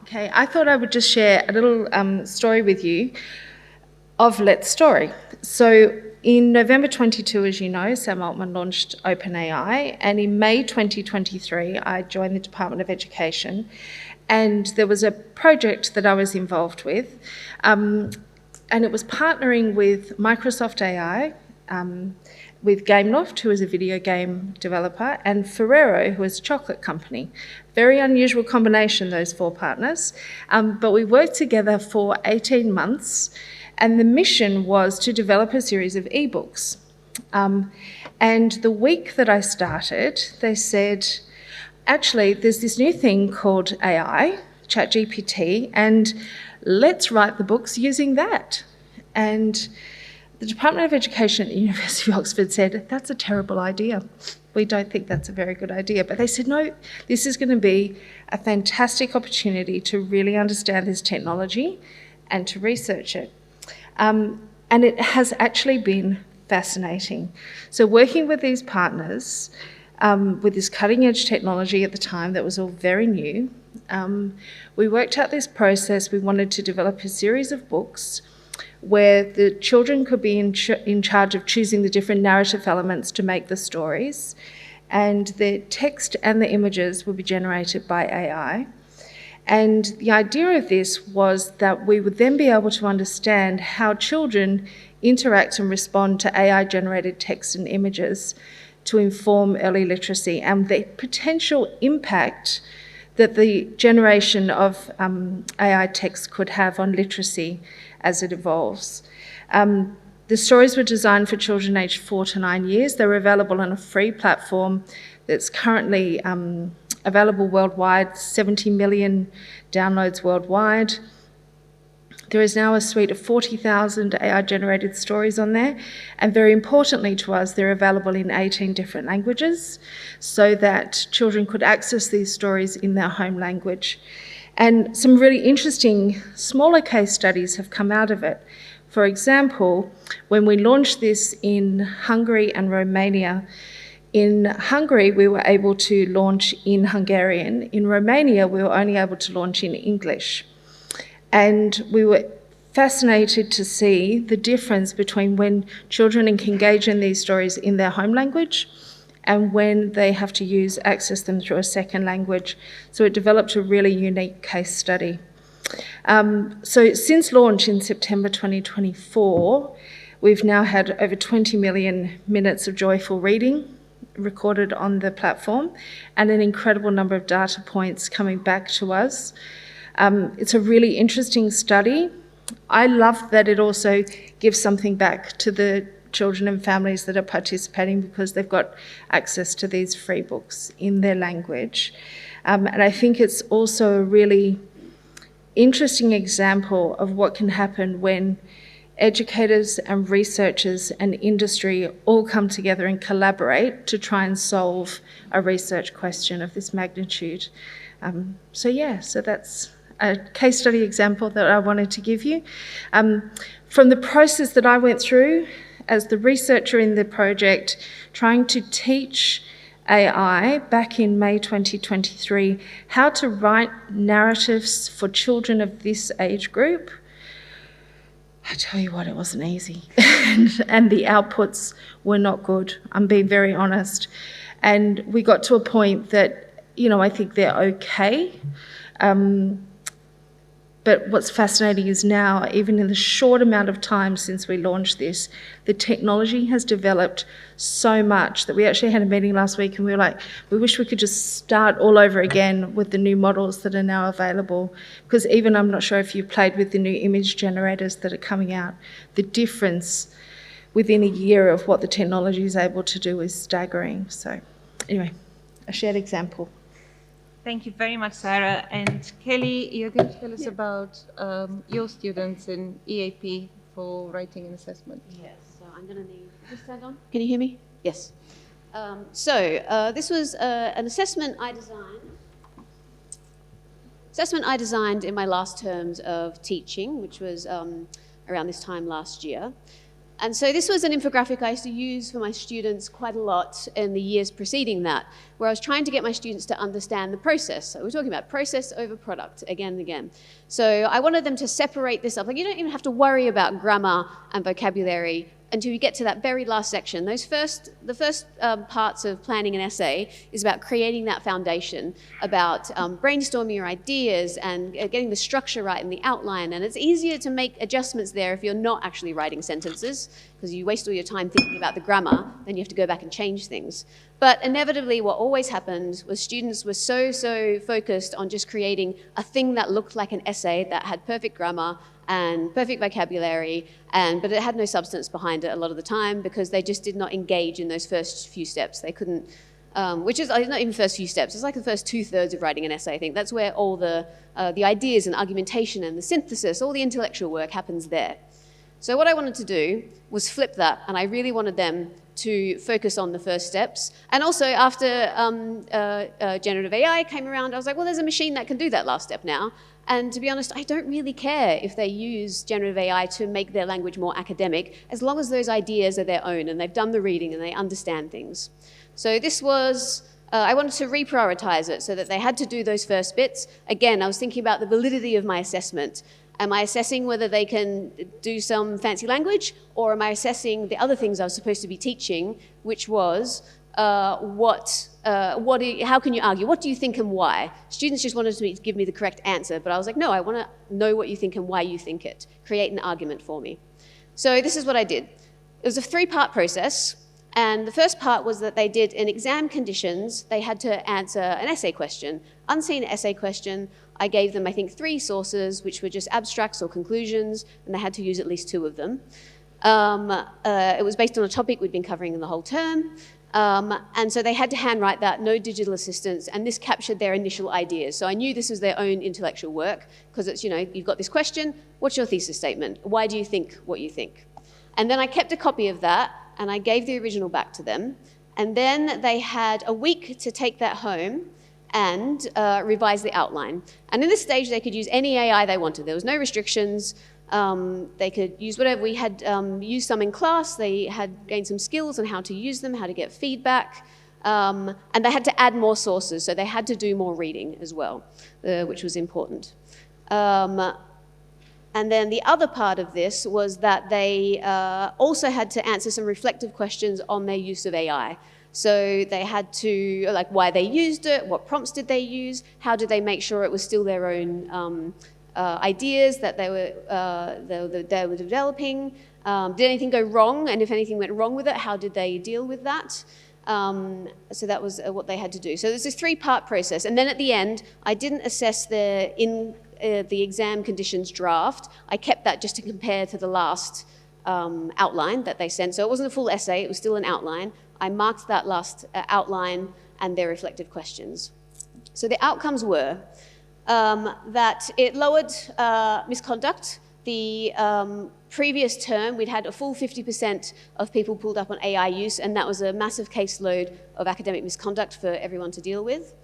Okay, I thought I would just share a little story with you of Let's Story. So in November 22, as you know, Sam Altman launched OpenAI, and in May 2023, I joined the Department of Education, and there was a project that I was involved with, and it was partnering with Microsoft AI, with Gameloft, who is a video game developer, and Ferrero, who is a chocolate company. Very unusual combination, those 4 partners. But we worked together for 18 months, and the mission was to develop a series of ebooks. And the week that I started, they said, actually, there's this new thing called AI, ChatGPT, and let's write the books using that. And the Department of Education at the University of Oxford said, that's a terrible idea. We don't think that's a very good idea. But they said, no, this is going to be a fantastic opportunity to really understand this technology and to research it. And it has actually been fascinating. So working with these partners, with this cutting edge technology at the time that was all very new, we worked out this process. We wanted to develop a series of books where the children could be in charge of choosing the different narrative elements to make the stories, and the text and the images would be generated by AI. And the idea of this was that we would then be able to understand how children interact and respond to AI-generated text and images to inform early literacy and the potential impact that the generation of AI text could have on literacy as it evolves. The stories were designed for children aged 4 to 9 years. They were available on a free platform that's currently available worldwide, 70 million downloads worldwide. There is now a suite of 40,000 AI-generated stories on there, and very importantly to us, they're available in 18 different languages so that children could access these stories in their home language. And some really interesting smaller case studies have come out of it. For example, when we launched this in Hungary and Romania, in Hungary we were able to launch in Hungarian. In Romania we were only able to launch in English. And we were fascinated to see the difference between when children can engage in these stories in their home language and when they have to access them through a second language. So it developed a really unique case study. So since launch in September 2024, we've now had over 20 million minutes of joyful reading recorded on the platform and an incredible number of data points coming back to us. It's a really interesting study. I love that it also gives something back to the children and families that are participating because they've got access to these free books in their language. And I think it's also a really interesting example of what can happen when educators and researchers and industry all come together and collaborate to try and solve a research question of this magnitude. So that's a case study example that I wanted to give you. From the process that I went through as the researcher in the project, trying to teach AI back in May 2023 how to write narratives for children of this age group, I tell you what, it wasn't easy. and the outputs were not good. I'm being very honest. And we got to a point that, I think they're okay. But what's fascinating is now, even in the short amount of time since we launched this, the technology has developed so much that we actually had a meeting last week and we were like, we wish we could just start all over again with the new models that are now available. Because even, I'm not sure if you played with the new image generators that are coming out, the difference within a year of what the technology is able to do is staggering. So anyway, a shared example. Thank you very much, Sarah. And Kelly, you're going to tell us about your students in EAP for writing and assessment. Yes, so I'm going to need this tag on. Can you hear me? Yes. This was an assessment I designed in my last terms of teaching, which was around this time last year. And so this was an infographic I used to use for my students quite a lot in the years preceding that, where I was trying to get my students to understand the process. So we're talking about process over product again and again. So I wanted them to separate this up. Like, you don't even have to worry about grammar and vocabulary until you get to that very last section. The first parts of planning an essay is about creating that foundation, about brainstorming your ideas and getting the structure right and the outline. And it's easier to make adjustments there if you're not actually writing sentences, because you waste all your time thinking about the grammar, then you have to go back and change things. But inevitably, what always happened was students were so focused on just creating a thing that looked like an essay that had perfect grammar and perfect vocabulary, but it had no substance behind it a lot of the time because they just did not engage in those first few steps. They couldn't which is not even the first few steps. It's like the first 2/3 of writing an essay, I think. That's where all the ideas and argumentation and the synthesis, all the intellectual work happens there. So what I wanted to do was flip that, and I really wanted them to focus on the first steps. And also, after generative AI came around, I was like, well, there's a machine that can do that last step now. And to be honest, I don't really care if they use generative AI to make their language more academic, as long as those ideas are their own and they've done the reading and they understand things. So this was, I wanted to reprioritize it so that they had to do those first bits. Again, I was thinking about the validity of my assessment. Am I assessing whether they can do some fancy language, or am I assessing the other things I was supposed to be teaching, which was how can you argue? What do you think and why? Students just wanted to give me the correct answer, but I was like, no, I want to know what you think and why you think it. Create an argument for me. So this is what I did. It was a 3-part process, and the first part was that they did in exam conditions, they had to answer an essay question, unseen essay question. I gave them, I think, 3 sources, which were just abstracts or conclusions, and they had to use at least 2 of them. It was based on a topic we'd been covering in the whole term. And so they had to handwrite that, no digital assistance, and this captured their initial ideas. So I knew this was their own intellectual work, because it's, you've got this question, what's your thesis statement? Why do you think what you think? And then I kept a copy of that, and I gave the original back to them. And then they had a week to take that home and revise the outline. And in this stage, they could use any AI they wanted. There was no restrictions. They could use whatever. We had used some in class. They had gained some skills on how to use them, how to get feedback. And they had to add more sources, so they had to do more reading as well, which was important. And then the other part of this was that they also had to answer some reflective questions on their use of AI. So they had to, like, why they used it, what prompts did they use, how did they make sure it was still their own ideas that they were developing. Did anything go wrong? And if anything went wrong with it, how did they deal with that? So that was what they had to do. So there's this 3-part process. And then at the end, I didn't assess the exam conditions draft. I kept that just to compare to the last outline that they sent. So it wasn't a full essay, it was still an outline. I marked that last outline and their reflective questions. So the outcomes were that it lowered misconduct. The previous term, we'd had a full 50% of people pulled up on AI use, and that was a massive caseload of academic misconduct for everyone to deal with.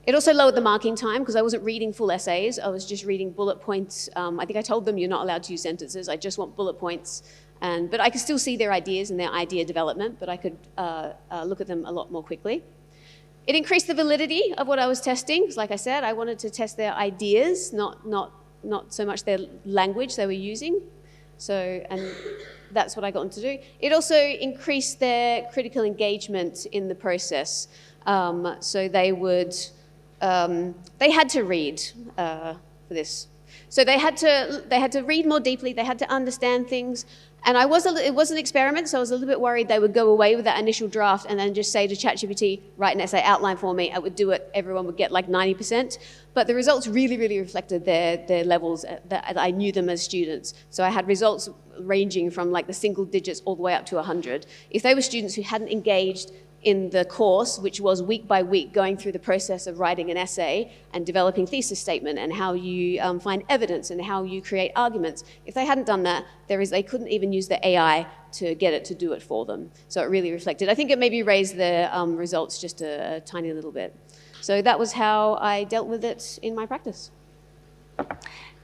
It also lowered the marking time, because I wasn't reading full essays. I was just reading bullet points. I think I told them you're not allowed to use sentences. I just want bullet points. But I could still see their ideas and their idea development, but I could look at them a lot more quickly. It increased the validity of what I was testing, because like I said, I wanted to test their ideas, not so much their language they were using. So, and that's what I got them to do. It also increased their critical engagement in the process. So they would, they had to read for this. So they had to read more deeply, they had to understand things. And it was an experiment, so I was a little bit worried they would go away with that initial draft and then just say to ChatGPT, write an essay outline for me. I would do it, everyone would get like 90%. But the results really, really reflected their levels that I knew them as students. So I had results ranging from like the single digits all the way up to 100. If they were students who hadn't engaged in the course, which was week by week going through the process of writing an essay and developing thesis statement and how you find evidence and how you create arguments. If they hadn't done that, they couldn't even use the AI to get it to do it for them. So it really reflected. I think it maybe raised the results just a tiny little bit. So that was how I dealt with it in my practice.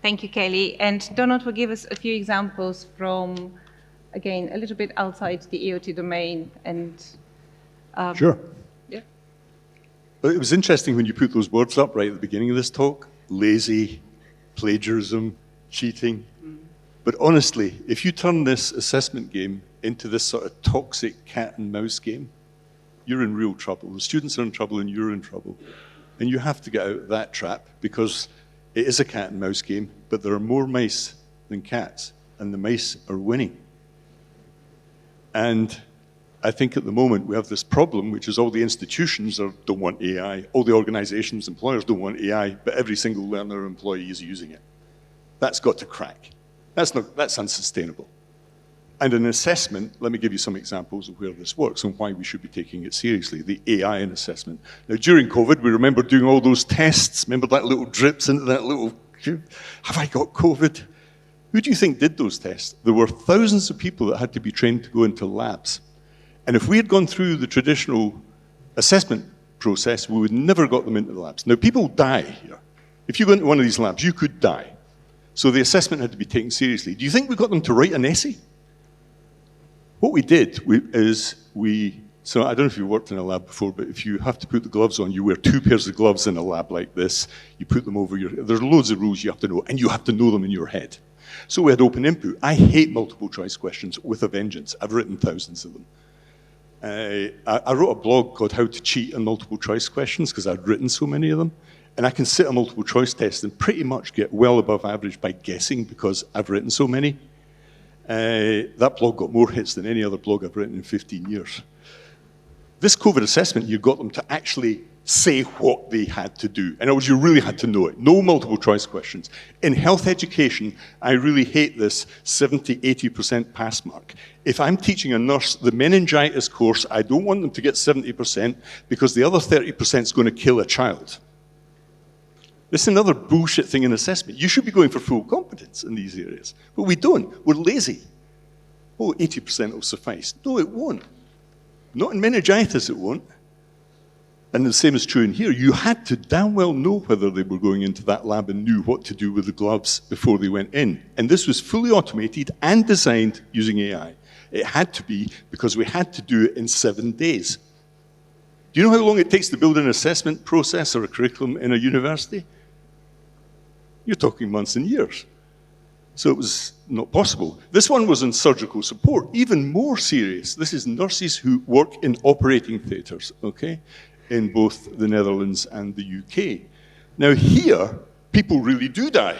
Thank you, Kelly. And Donald will give us a few examples from, again, a little bit outside the EOT domain and sure. Yeah. But it was interesting when you put those words up right at the beginning of this talk, lazy, plagiarism, cheating. But honestly, if you turn this assessment game into this sort of toxic cat and mouse game, you're in real trouble. The students are in trouble and you're in trouble. And you have to get out of that trap, because it is a cat and mouse game, but there are more mice than cats, and the mice are winning. And I think at the moment we have this problem, which is all the institutions don't want AI, all the organizations, employers don't want AI, but every single learner or employee is using it. That's got to crack. That's unsustainable. And an assessment, let me give you some examples of where this works and why we should be taking it seriously, the AI in assessment. Now, during COVID, we remember doing all those tests. Remember that little drips into that little tube? Have I got COVID? Who do you think did those tests? There were thousands of people that had to be trained to go into labs. And if we had gone through the traditional assessment process, we would never got them into the labs. Now, people die here. If you go into one of these labs, you could die. So the assessment had to be taken seriously. Do you think we got them to write an essay? What we did so I don't know if you've worked in a lab before, but if you have to put the gloves on, you wear 2 pairs of gloves in a lab like this. You put them over there's loads of rules you have to know, and you have to know them in your head. So we had open input. I hate multiple choice questions with a vengeance. I've written thousands of them. I wrote a blog called How to Cheat on Multiple Choice Questions because I'd written so many of them. And I can sit a multiple choice test and pretty much get well above average by guessing because I've written so many. That blog got more hits than any other blog I've written in 15 years. This COVID assessment, you got them to actually say what they had to do. In other words, you really had to know it. No multiple choice questions. In health education, I really hate this 70, 80% pass mark. If I'm teaching a nurse the meningitis course, I don't want them to get 70% because the other 30% is going to kill a child. This is another bullshit thing in assessment. You should be going for full competence in these areas. But we don't. We're lazy. Oh, 80% will suffice. No, it won't. Not in meningitis, it won't. And the same is true in here. You had to damn well know whether they were going into that lab and knew what to do with the gloves before they went in. And this was fully automated and designed using AI. It had to be because we had to do it in 7 days. Do you know how long it takes to build an assessment process or a curriculum in a university? You're talking months and years. So it was not possible. This one was in surgical support, even more serious. This is nurses who work in operating theatres, okay, in both the Netherlands and the UK. Now here, people really do die.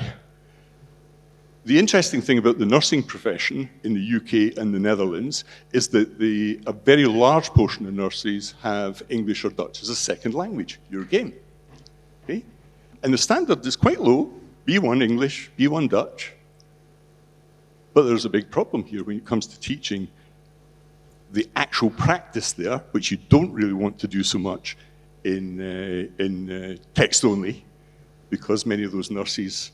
The interesting thing about the nursing profession in the UK and the Netherlands is that a very large portion of nurses have English or Dutch as a second language, your game, okay? And the standard is quite low, B1 English, B1 Dutch. But there's a big problem here when it comes to teaching the actual practice there, which you don't really want to do so much in text only, because many of those nurses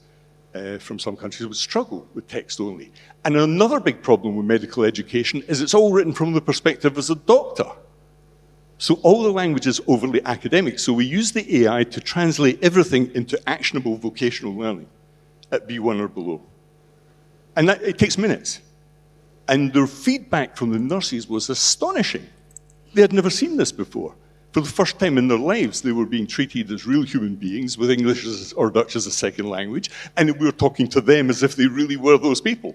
from some countries would struggle with text only. And another big problem with medical education is it's all written from the perspective as a doctor. So all the language is overly academic. So we use the AI to translate everything into actionable vocational learning at B1 or below. And it takes minutes. And their feedback from the nurses was astonishing. They had never seen this before. For the first time in their lives, they were being treated as real human beings with English or Dutch as a second language, and we were talking to them as if they really were those people.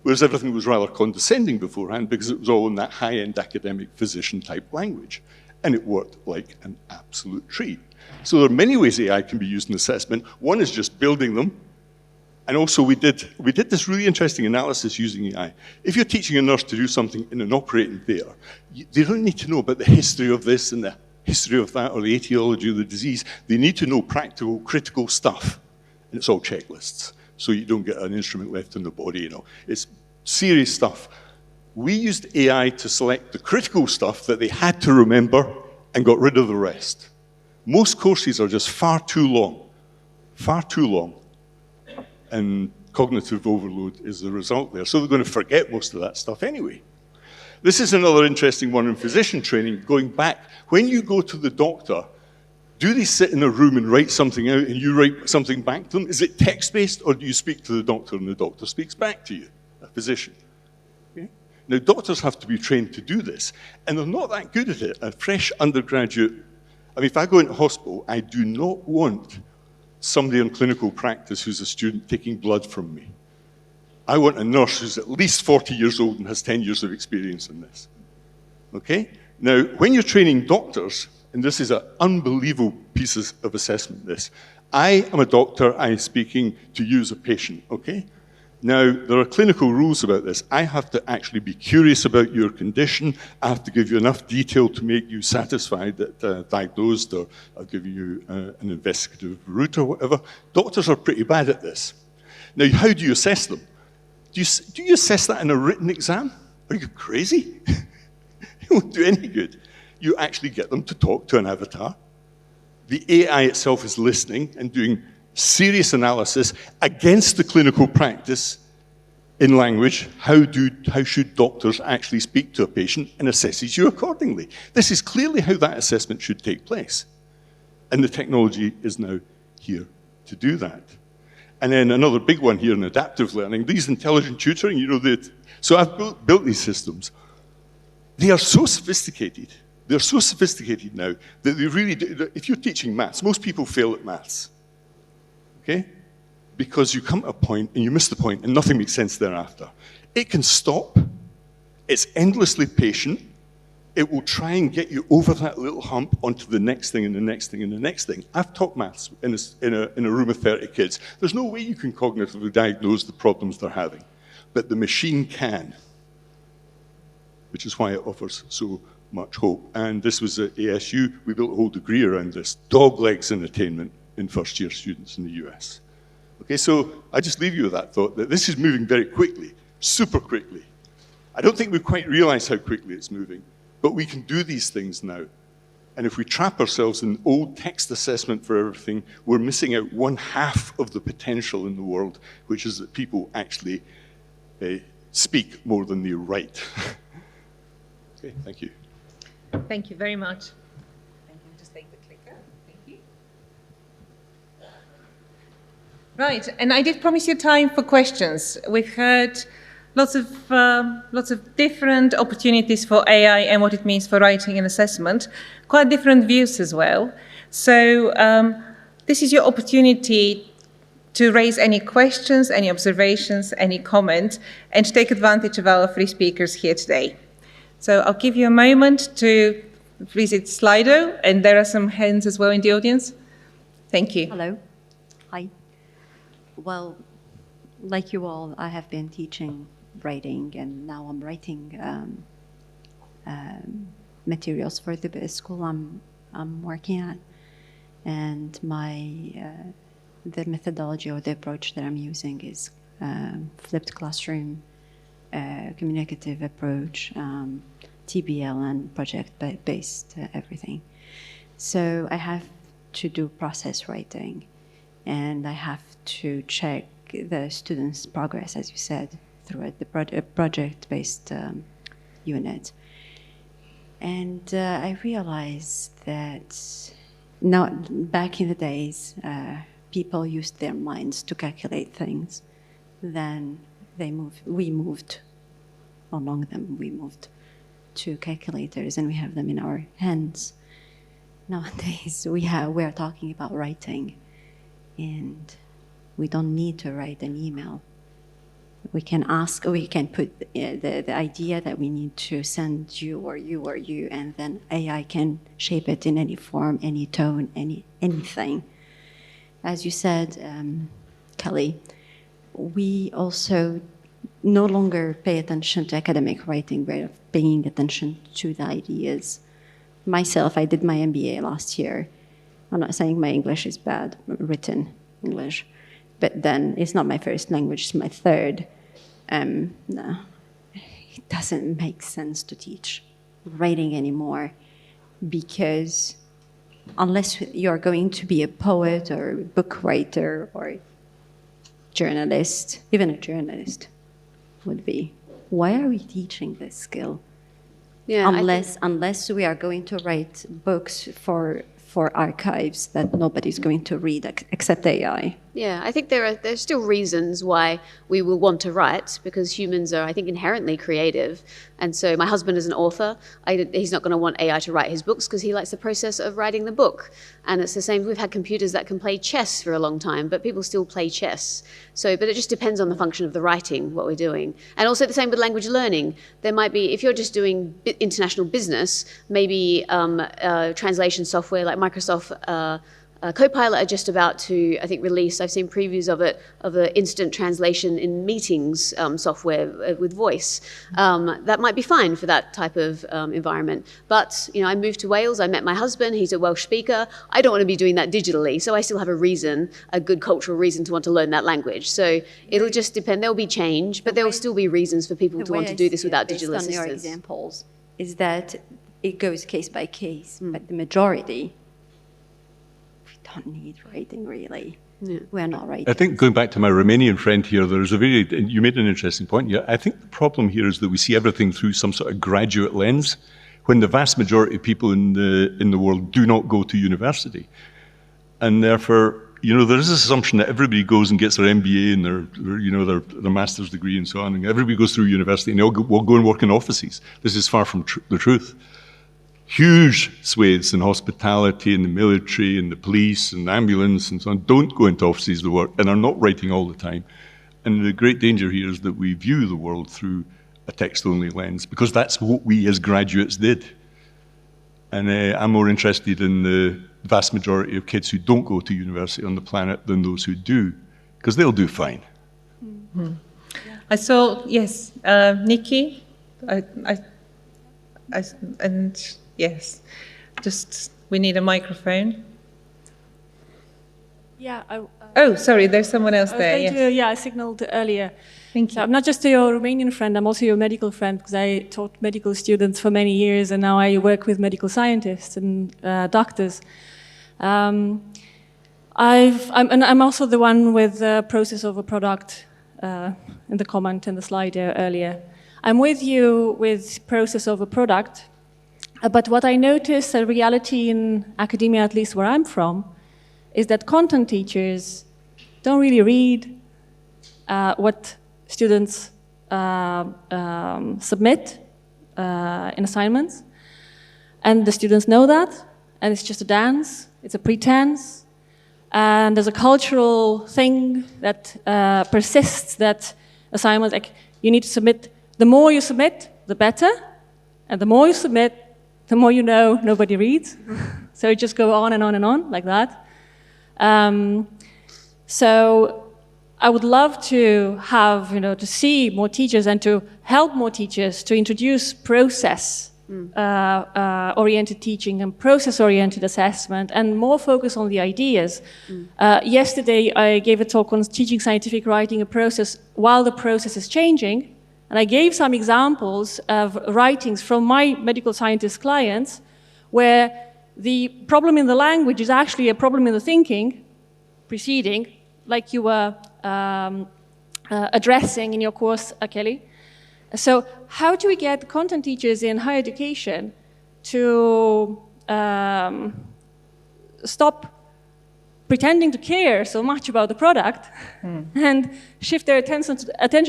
Whereas everything was rather condescending beforehand because it was all in that high-end academic physician-type language. And it worked like an absolute treat. So there are many ways AI can be used in assessment. One is just building them. And also we did this really interesting analysis using AI. If you're teaching a nurse to do something in an operating theatre, they don't need to know about the history of this and the history of that or the etiology of the disease. They need to know practical, critical stuff. And it's all checklists. So you don't get an instrument left in the body, you know. It's serious stuff. We used AI to select the critical stuff that they had to remember and got rid of the rest. Most courses are just far too long. Far too long. And cognitive overload is the result there. So they're going to forget most of that stuff anyway. This is another interesting one in physician training, going back. When you go to the doctor, do they sit in a room and write something out and you write something back to them? Is it text-based or do you speak to the doctor and the doctor speaks back to you, a physician? Okay? Now, doctors have to be trained to do this, and they're not that good at it. A fresh undergraduate, I mean, if I go into hospital, I do not want somebody in clinical practice who's a student taking blood from me. I want a nurse who's at least 40 years old and has 10 years of experience in this. Okay? Now, when you're training doctors, and this is an unbelievable piece of assessment, this. I am a doctor, I'm speaking to you as a patient, okay? Now, there are clinical rules about this. I have to actually be curious about your condition. I have to give you enough detail to make you satisfied that diagnosed, or I'll give you an investigative route or whatever. Doctors are pretty bad at this. Now, how do you assess them? Do you assess that in a written exam? Are you crazy? It won't do any good. You actually get them to talk to an avatar. The AI itself is listening and doing serious analysis against the clinical practice in language. How should doctors actually speak to a patient, and assesses you accordingly. This is clearly how that assessment should take place. And the technology is now here to do that. And then another big one here in adaptive learning, these intelligent tutoring, so I've built these systems. They are so sophisticated. They're so sophisticated now that they really do. If you're teaching maths, most people fail at maths, okay? Because you come to a point and you miss the point and nothing makes sense thereafter. It can stop. It's endlessly patient. It will try and get you over that little hump onto the next thing and the next thing and the next thing. I've taught maths in a room of 30 kids. There's no way you can cognitively diagnose the problems they're having, but the machine can, which is why it offers so much hope. And this was at ASU. We built a whole degree around this, dog legs in attainment in first-year students in the US. Okay, so I just leave you with that thought that this is moving very quickly, super quickly. I don't think we quite realize how quickly it's moving. But we can do these things now. And if we trap ourselves in old text assessment for everything, we're missing out 1/2 of the potential in the world, which is that people actually speak more than they write. Okay, thank you. Thank you very much. Thank you. Just take the clicker. Thank you. Right, and I did promise you time for questions. We've heard lots of different opportunities for AI and what it means for writing and assessment. Quite different views as well. So this is your opportunity to raise any questions, any observations, any comment, and to take advantage of our 3 speakers here today. So I'll give you a moment to visit Slido, and there are some hands as well in the audience. Thank you. Hello. Hi. Well, like you all, I have been teaching writing, and now I'm writing materials for the school I'm working at. And the methodology or the approach that I'm using is flipped classroom, communicative approach, TBL, and project-based everything. So I have to do process writing, and I have to check the students' progress, as you said, through the project-based unit. And I realized that now, back in the days, people used their minds to calculate things. Then we moved to calculators, and we have them in our hands. Nowadays, we are talking about writing, and we don't need to write an email. We can put the idea that we need to send you or you, and then AI can shape it in any form, any tone, anything. As you said, Kelly, we also no longer pay attention to academic writing, we're paying attention to the ideas. Myself, I did my MBA last year. I'm not saying my English is bad, written English, but then it's not my first language, it's my third. No, it doesn't make sense to teach writing anymore, because unless you're going to be a poet or a book writer or journalist, even a journalist would be, why are we teaching this skill? Yeah, unless we are going to write books for archives that nobody's going to read except AI. Yeah, I think there's still reasons why we will want to write, because humans are, I think, inherently creative. And so my husband is an author. He's not going to want AI to write his books because he likes the process of writing the book. And it's the same, we've had computers that can play chess for a long time, but people still play chess. So, but it just depends on the function of the writing, what we're doing. And also the same with language learning. There might be, if you're just doing international business, maybe translation software like Microsoft Copilot are just about to, I think, release. I've seen previews of it, of the instant translation in meetings software with voice. That might be fine for that type of environment. But, you know, I moved to Wales, I met my husband, he's a Welsh speaker. I don't want to be doing that digitally, so I still have a reason, a good cultural reason to want to learn that language. So it'll just depend, there'll be change, but there will still be reasons for people to want to do this without digital assistance. Based on your examples, is that it goes case by case, but the majority, don't need writing, really. Yeah. We're not writing. I think going back to my Romanian friend here, there's a very, you made an interesting point. Yeah, I think the problem here is that we see everything through some sort of graduate lens, when the vast majority of people in the world do not go to university. And therefore, you know, there is this assumption that everybody goes and gets their MBA and their master's degree and so on, and everybody goes through university and they all will go and work in offices. This is far from the truth. Huge swathes in hospitality, in the military, in the police, and the ambulance, and so on, don't go into offices to work and are not writing all the time. And the great danger here is that we view the world through a text-only lens, because that's what we as graduates did. And I'm more interested in the vast majority of kids who don't go to university on the planet than those who do, because they'll do fine. Mm-hmm. I saw, yes, Nikki, and yes, just we need a microphone. Yeah. Oh, sorry, there's someone else there. Yes. I signaled earlier. Thank you. So I'm not just your Romanian friend, I'm also your medical friend, because I taught medical students for many years, and now I work with medical scientists and doctors. I'm also the one with the process over product in the comment in the slide earlier. I'm with you with process over product, but what I notice, a reality in academia, at least where I'm from, is that content teachers don't really read what students submit in assignments. And the students know that, and it's just a dance, it's a pretense. And there's a cultural thing that persists, that assignments, like, you need to submit, the more you submit, the better. And the more you submit, the more you know nobody reads. So it just goes on and on and on, like that. So I would love to have, to see more teachers and to help more teachers to introduce process oriented teaching and process-oriented assessment, and more focus on the ideas. Yesterday, I gave a talk on teaching scientific writing a process while the process is changing, and I gave some examples of writings from my medical scientist clients where the problem in the language is actually a problem in the thinking preceding, like you were addressing in your course, Kelly. So how do we get content teachers in higher education to stop pretending to care so much about the product and shift their attention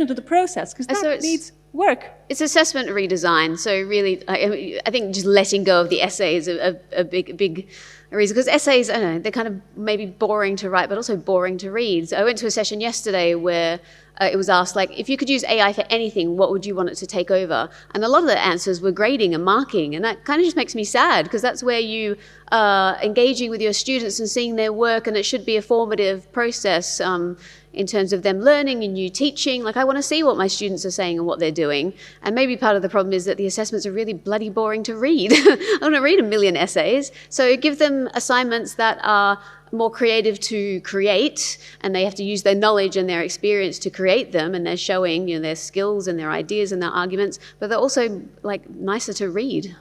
to the process? Because that needs work. It's assessment redesign. So really, I think just letting go of the essay is a big reason. Because essays, I don't know, they're kind of maybe boring to write, but also boring to read. So I went to a session yesterday where it was asked, like, if you could use AI for anything, what would you want it to take over? And a lot of the answers were grading and marking, and that kind of just makes me sad, because that's where you are engaging with your students and seeing their work, and it should be a formative process in terms of them learning and you teaching. Like, I want to see what my students are saying and what they're doing. And maybe part of the problem is that the assessments are really bloody boring to read. I want to read 1 million essays. So give them assignments that are more creative to create, and they have to use their knowledge and their experience to create them, and they're showing their skills and their ideas and their arguments, but they're also like nicer to read.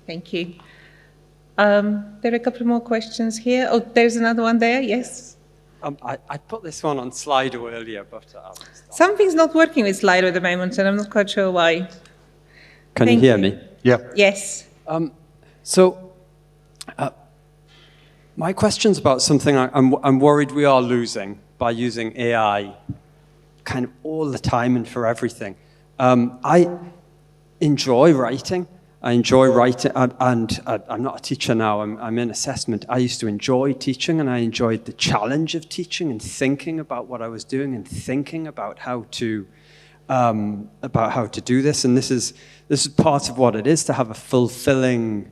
Thank you. There are a couple more questions here. Oh, there's another one there, yes. I put this one on Slido earlier, but something's not working with Slido at the moment, and I'm not quite sure why. Can you hear me? Yeah. Yes. My question's about something I'm worried we are losing by using AI kind of all the time and for everything. I enjoy writing. and I'm not a teacher now, I'm in assessment. I used to enjoy teaching, and I enjoyed the challenge of teaching and thinking about what I was doing and thinking about how to do this. And this is part of what it is to have a fulfilling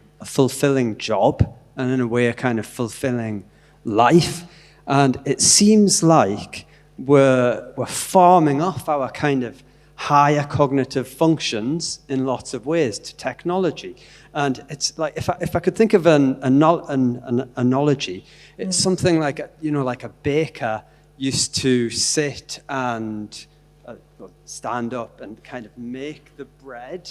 job and in a way a kind of fulfilling life. And it seems like we're farming off our kind of higher cognitive functions in lots of ways to technology. And it's like, if I could think of an analogy, it's something like, like a baker used to sit and stand up and kind of make the bread.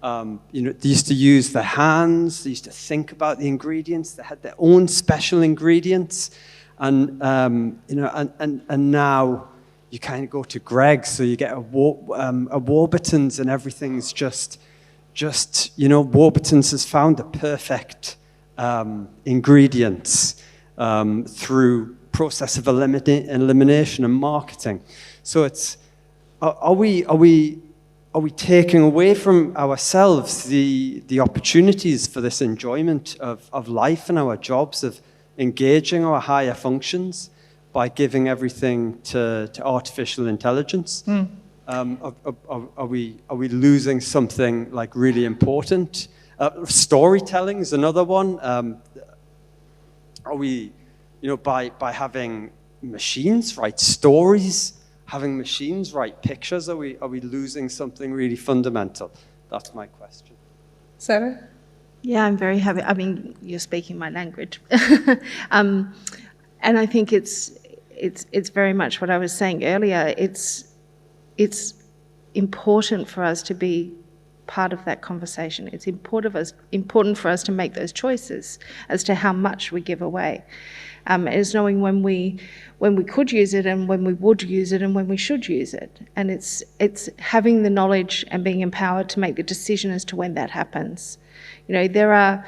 They used to use their hands, they used to think about the ingredients, they had their own special ingredients. And, and now you kind of go to Greg's, so you get a Warburton's and everything's just Warburton's has found the perfect ingredients through process of elimination and marketing. So it's, are we taking away from ourselves the opportunities for this enjoyment of life and our jobs, of engaging our higher functions by giving everything to artificial intelligence? Are we losing something like really important? Storytelling is another one. Are we, by having machines write stories, having machines write pictures, are we losing something really fundamental? That's my question. Sara? Yeah, I'm very happy. I mean, you're speaking my language. And I think it's very much what I was saying earlier. It's important for us to be part of that conversation. It's important for us to make those choices as to how much we give away. It's knowing when we could use it and when we would use it and when we should use it. And it's having the knowledge and being empowered to make the decision as to when that happens. There are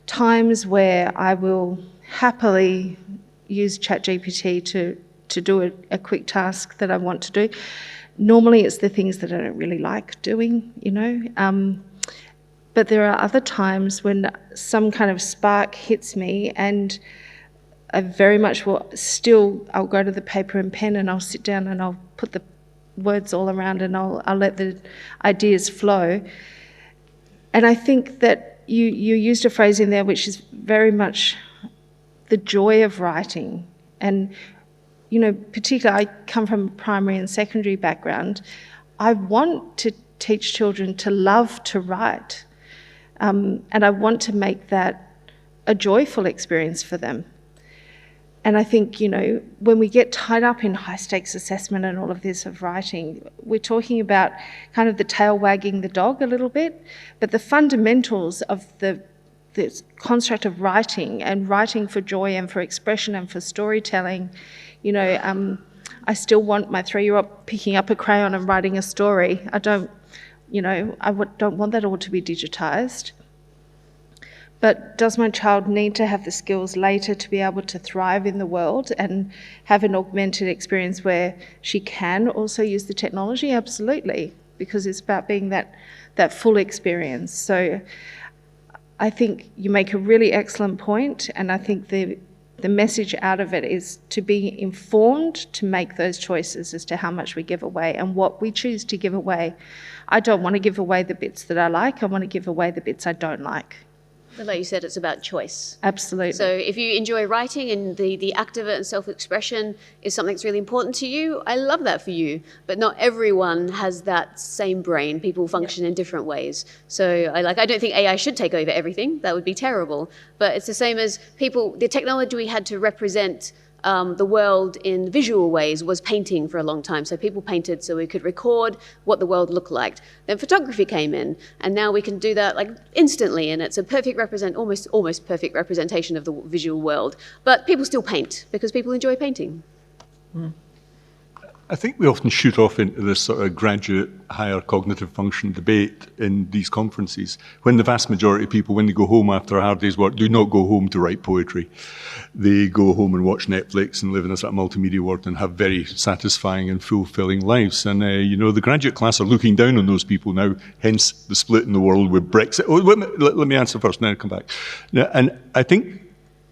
times where I will happily use ChatGPT to do a quick task that I want to do. Normally it's the things that I don't really like doing, but there are other times when some kind of spark hits me, and I very much I'll go to the paper and pen and I'll sit down and I'll put the words all around and I'll let the ideas flow. And I think that you used a phrase in there which is very much the joy of writing. And particularly I come from a primary and secondary background. I want to teach children to love to write, and I want to make that a joyful experience for them. And I think, when we get tied up in high-stakes assessment and all of this of writing, we're talking about kind of the tail wagging the dog a little bit, but the fundamentals of the construct of writing and writing for joy and for expression and for storytelling, I still want my 3-year-old picking up a crayon and writing a story. I don't want that all to be digitised. But does my child need to have the skills later to be able to thrive in the world and have an augmented experience where she can also use the technology? Absolutely, because it's about being that full experience. So I think you make a really excellent point, and I think the message out of it is to be informed, to make those choices as to how much we give away and what we choose to give away. I don't want to give away the bits that I like. I want to give away the bits I don't like. But like you said, it's about choice. Absolutely. So if you enjoy writing and the act of it and self-expression is something that's really important to you, I love that for you. But not everyone has that same brain. People function in different ways. So I don't think AI should take over everything. That would be terrible. But it's the same as the technology we had to represent the world in visual ways was painting for a long time. So people painted so we could record what the world looked like. Then photography came in, and now we can do that instantly, and it's a perfect almost perfect representation of the visual world. But people still paint because people enjoy painting. I think we often shoot off into this sort of graduate higher cognitive function debate in these conferences, when the vast majority of people, when they go home after a hard day's work, do not go home to write poetry. They go home and watch Netflix and live in a sort of multimedia world and have very satisfying and fulfilling lives. And, the graduate class are looking down on those people now, hence the split in the world with Brexit. Let me answer first, and then I'll come back. And I think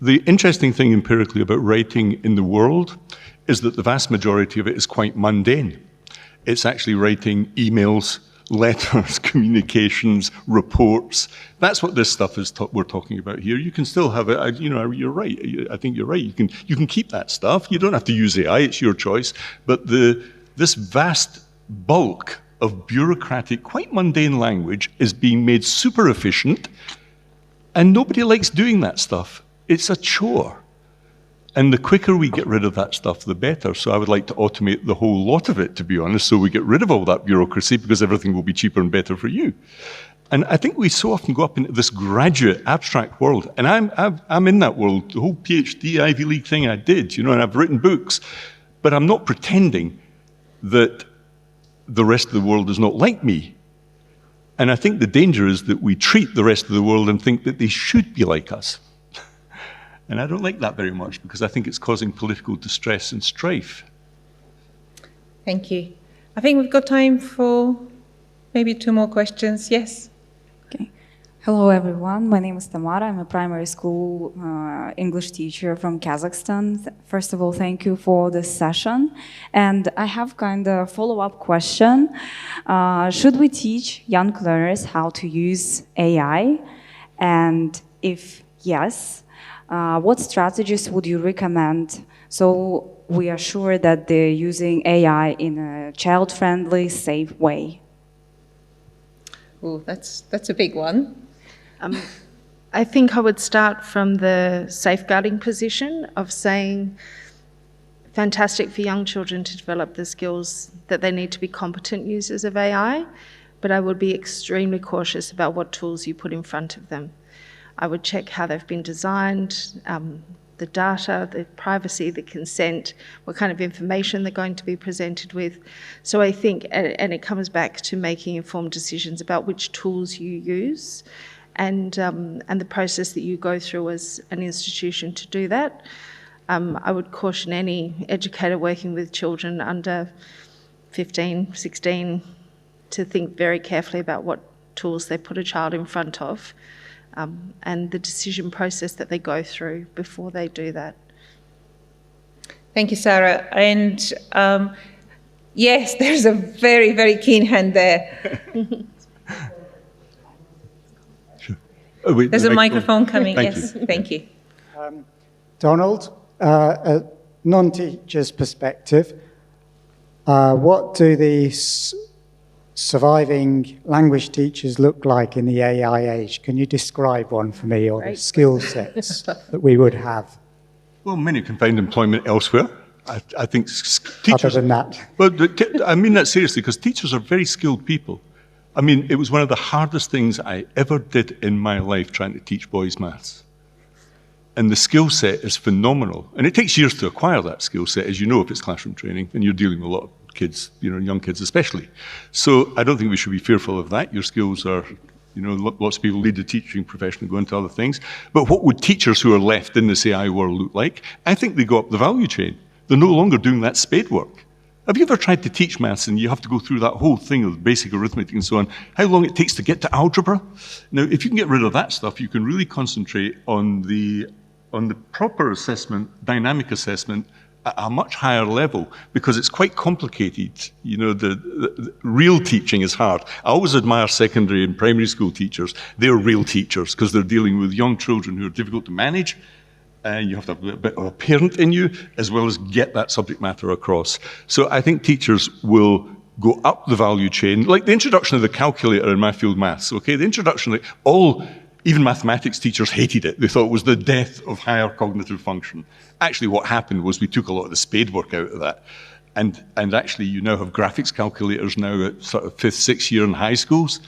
the interesting thing empirically about writing in the world is that the vast majority of it is quite mundane. It's actually writing emails, letters, communications, reports. That's what this stuff is we're talking about here. You can still have it. You're right. I think you're right. You can keep that stuff. You don't have to use AI. It's your choice. But this vast bulk of bureaucratic, quite mundane language is being made super efficient, and nobody likes doing that stuff. It's a chore. And the quicker we get rid of that stuff, the better. So I would like to automate the whole lot of it, to be honest, so we get rid of all that bureaucracy, because everything will be cheaper and better for you. And I think we so often go up into this graduate, abstract world. And I'm in that world. The whole PhD, Ivy League thing I did, and I've written books. But I'm not pretending that the rest of the world is not like me. And I think the danger is that we treat the rest of the world and think that they should be like us. And I don't like that very much, because I think it's causing political distress and strife. Thank you. I think we've got time for maybe 2 more questions. Yes? Okay. Hello, everyone. My name is Tamara. I'm a primary school English teacher from Kazakhstan. First of all, thank you for this session. And I have kind of a follow-up question. Should we teach young learners how to use AI? And if yes, what strategies would you recommend so we are sure that they're using AI in a child-friendly, safe way? Oh, that's a big one. I think I would start from the safeguarding position of saying, fantastic for young children to develop the skills that they need to be competent users of AI, but I would be extremely cautious about what tools you put in front of them. I would check how they've been designed, the data, the privacy, the consent, what kind of information they're going to be presented with. So I think, and it comes back to making informed decisions about which tools you use and the process that you go through as an institution to do that. I would caution any educator working with children under 15, 16 to think very carefully about what tools they put a child in front of. And the decision process that they go through before they do that. Thank you, Sarah. And yes, there's a very, very keen hand there. Sure. Oh, wait, there's a microphone coming. Thank yes, you. thank you. Donald, a non-teacher's perspective, what do these surviving language teachers look like in the AI age? Can you describe one for me, or the skill sets that we would have? Well, many can find employment elsewhere. I think teachers... Other than that? Well, I mean that seriously, because teachers are very skilled people. I mean, it was one of the hardest things I ever did in my life, trying to teach boys maths. And the skill set is phenomenal. And it takes years to acquire that skill set, as you know, if it's classroom training, and you're dealing with a lot of kids, young kids especially. So I don't think we should be fearful of that. Your skills are, lots of people lead the teaching profession and go into other things. But what would teachers who are left in this AI world look like? I think they go up the value chain. They're no longer doing that spade work. Have you ever tried to teach maths and you have to go through that whole thing of basic arithmetic and so on, how long it takes to get to algebra? Now, if you can get rid of that stuff, you can really concentrate on the proper assessment, dynamic assessment, at a much higher level, because it's quite complicated. The real teaching is hard. I always admire secondary and primary school teachers. They're real teachers, because they're dealing with young children who are difficult to manage, and you have to have a bit of a parent in you, as well as get that subject matter across. So I think teachers will go up the value chain, like the introduction of the calculator in my field, maths, okay? The introduction, even mathematics teachers hated it. They thought it was the death of higher cognitive function. Actually, what happened was we took a lot of the spade work out of that. And actually, you now have graphics calculators now at sort of 5th, 6th year in high schools.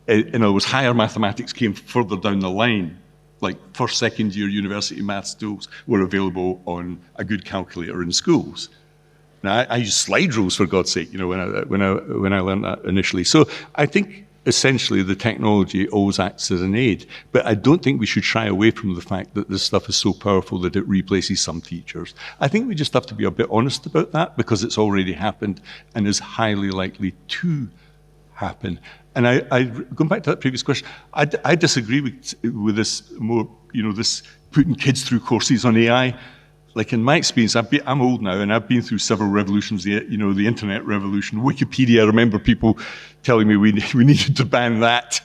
In other words, higher mathematics came further down the line. Like 1st, 2nd year university maths tools were available on a good calculator in schools. Now, I used slide rules, for God's sake, when I learned that initially. So I think essentially the technology always acts as an aid, but I don't think we should shy away from the fact that this stuff is so powerful that it replaces some teachers. I think we just have to be a bit honest about that, because it's already happened and is highly likely to happen. And going back to that previous question, I disagree with this more, this putting kids through courses on AI. like in my experience, I'm old now, and I've been through several revolutions. The internet revolution, Wikipedia. I remember people telling me we needed to ban that.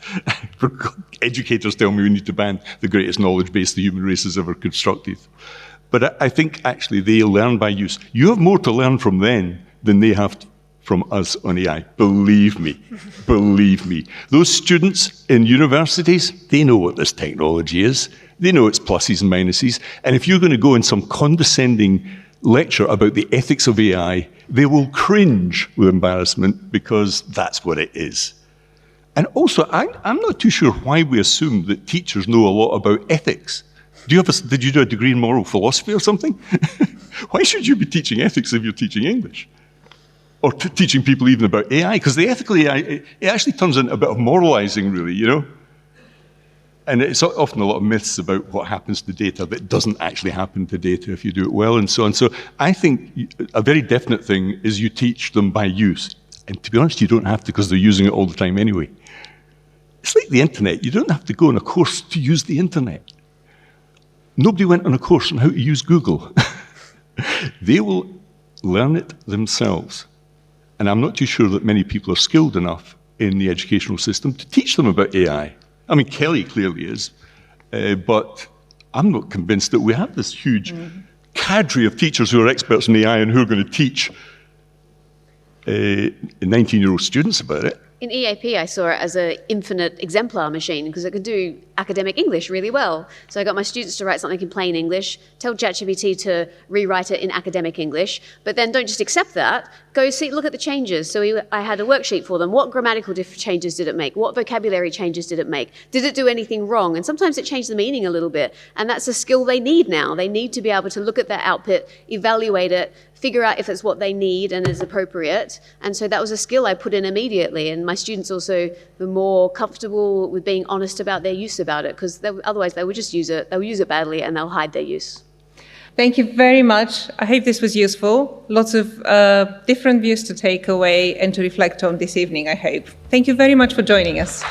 Educators tell me we need to ban the greatest knowledge base the human race has ever constructed. But I think actually they learn by use. You have more to learn from them than they have from us on AI. Believe me, believe me. Those students in universities, they know what this technology is. They know its pluses and minuses. And if you're going to go in some condescending lecture about the ethics of AI, they will cringe with embarrassment because that's what it is. And also, I'm not too sure why we assume that teachers know a lot about ethics. Did you do a degree in moral philosophy or something? Why should you be teaching ethics if you're teaching English? Or teaching people even about AI? Because the ethical AI, it actually turns into a bit of moralizing, really, you know? And it's often a lot of myths about what happens to data that doesn't actually happen to data if you do it well and so on. So I think a very definite thing is you teach them by use. And to be honest, you don't have to because they're using it all the time anyway. It's like the internet. You don't have to go on a course to use the internet. Nobody went on a course on how to use Google. They will learn it themselves. And I'm not too sure that many people are skilled enough in the educational system to teach them about AI. I mean, Kelly clearly is, but I'm not convinced that we have this huge cadre of teachers who are experts in AI and who are going to teach 19-year-old students about it. In EAP, I saw it as an infinite exemplar machine because it could do academic English really well. So I got my students to write something in plain English, tell ChatGPT to rewrite it in academic English, but then don't just accept that, look at the changes. So I had a worksheet for them. What grammatical changes did it make? What vocabulary changes did it make? Did it do anything wrong? And sometimes it changed the meaning a little bit. And that's a skill they need now. They need to be able to look at their output, evaluate it, figure out if it's what they need and is appropriate. And so that was a skill I put in immediately. And my students also were more comfortable with being honest about their use about it, because otherwise they would just use it. They'll use it badly and they'll hide their use. Thank you very much. I hope this was useful. Lots of different views to take away and to reflect on this evening, I hope. Thank you very much for joining us.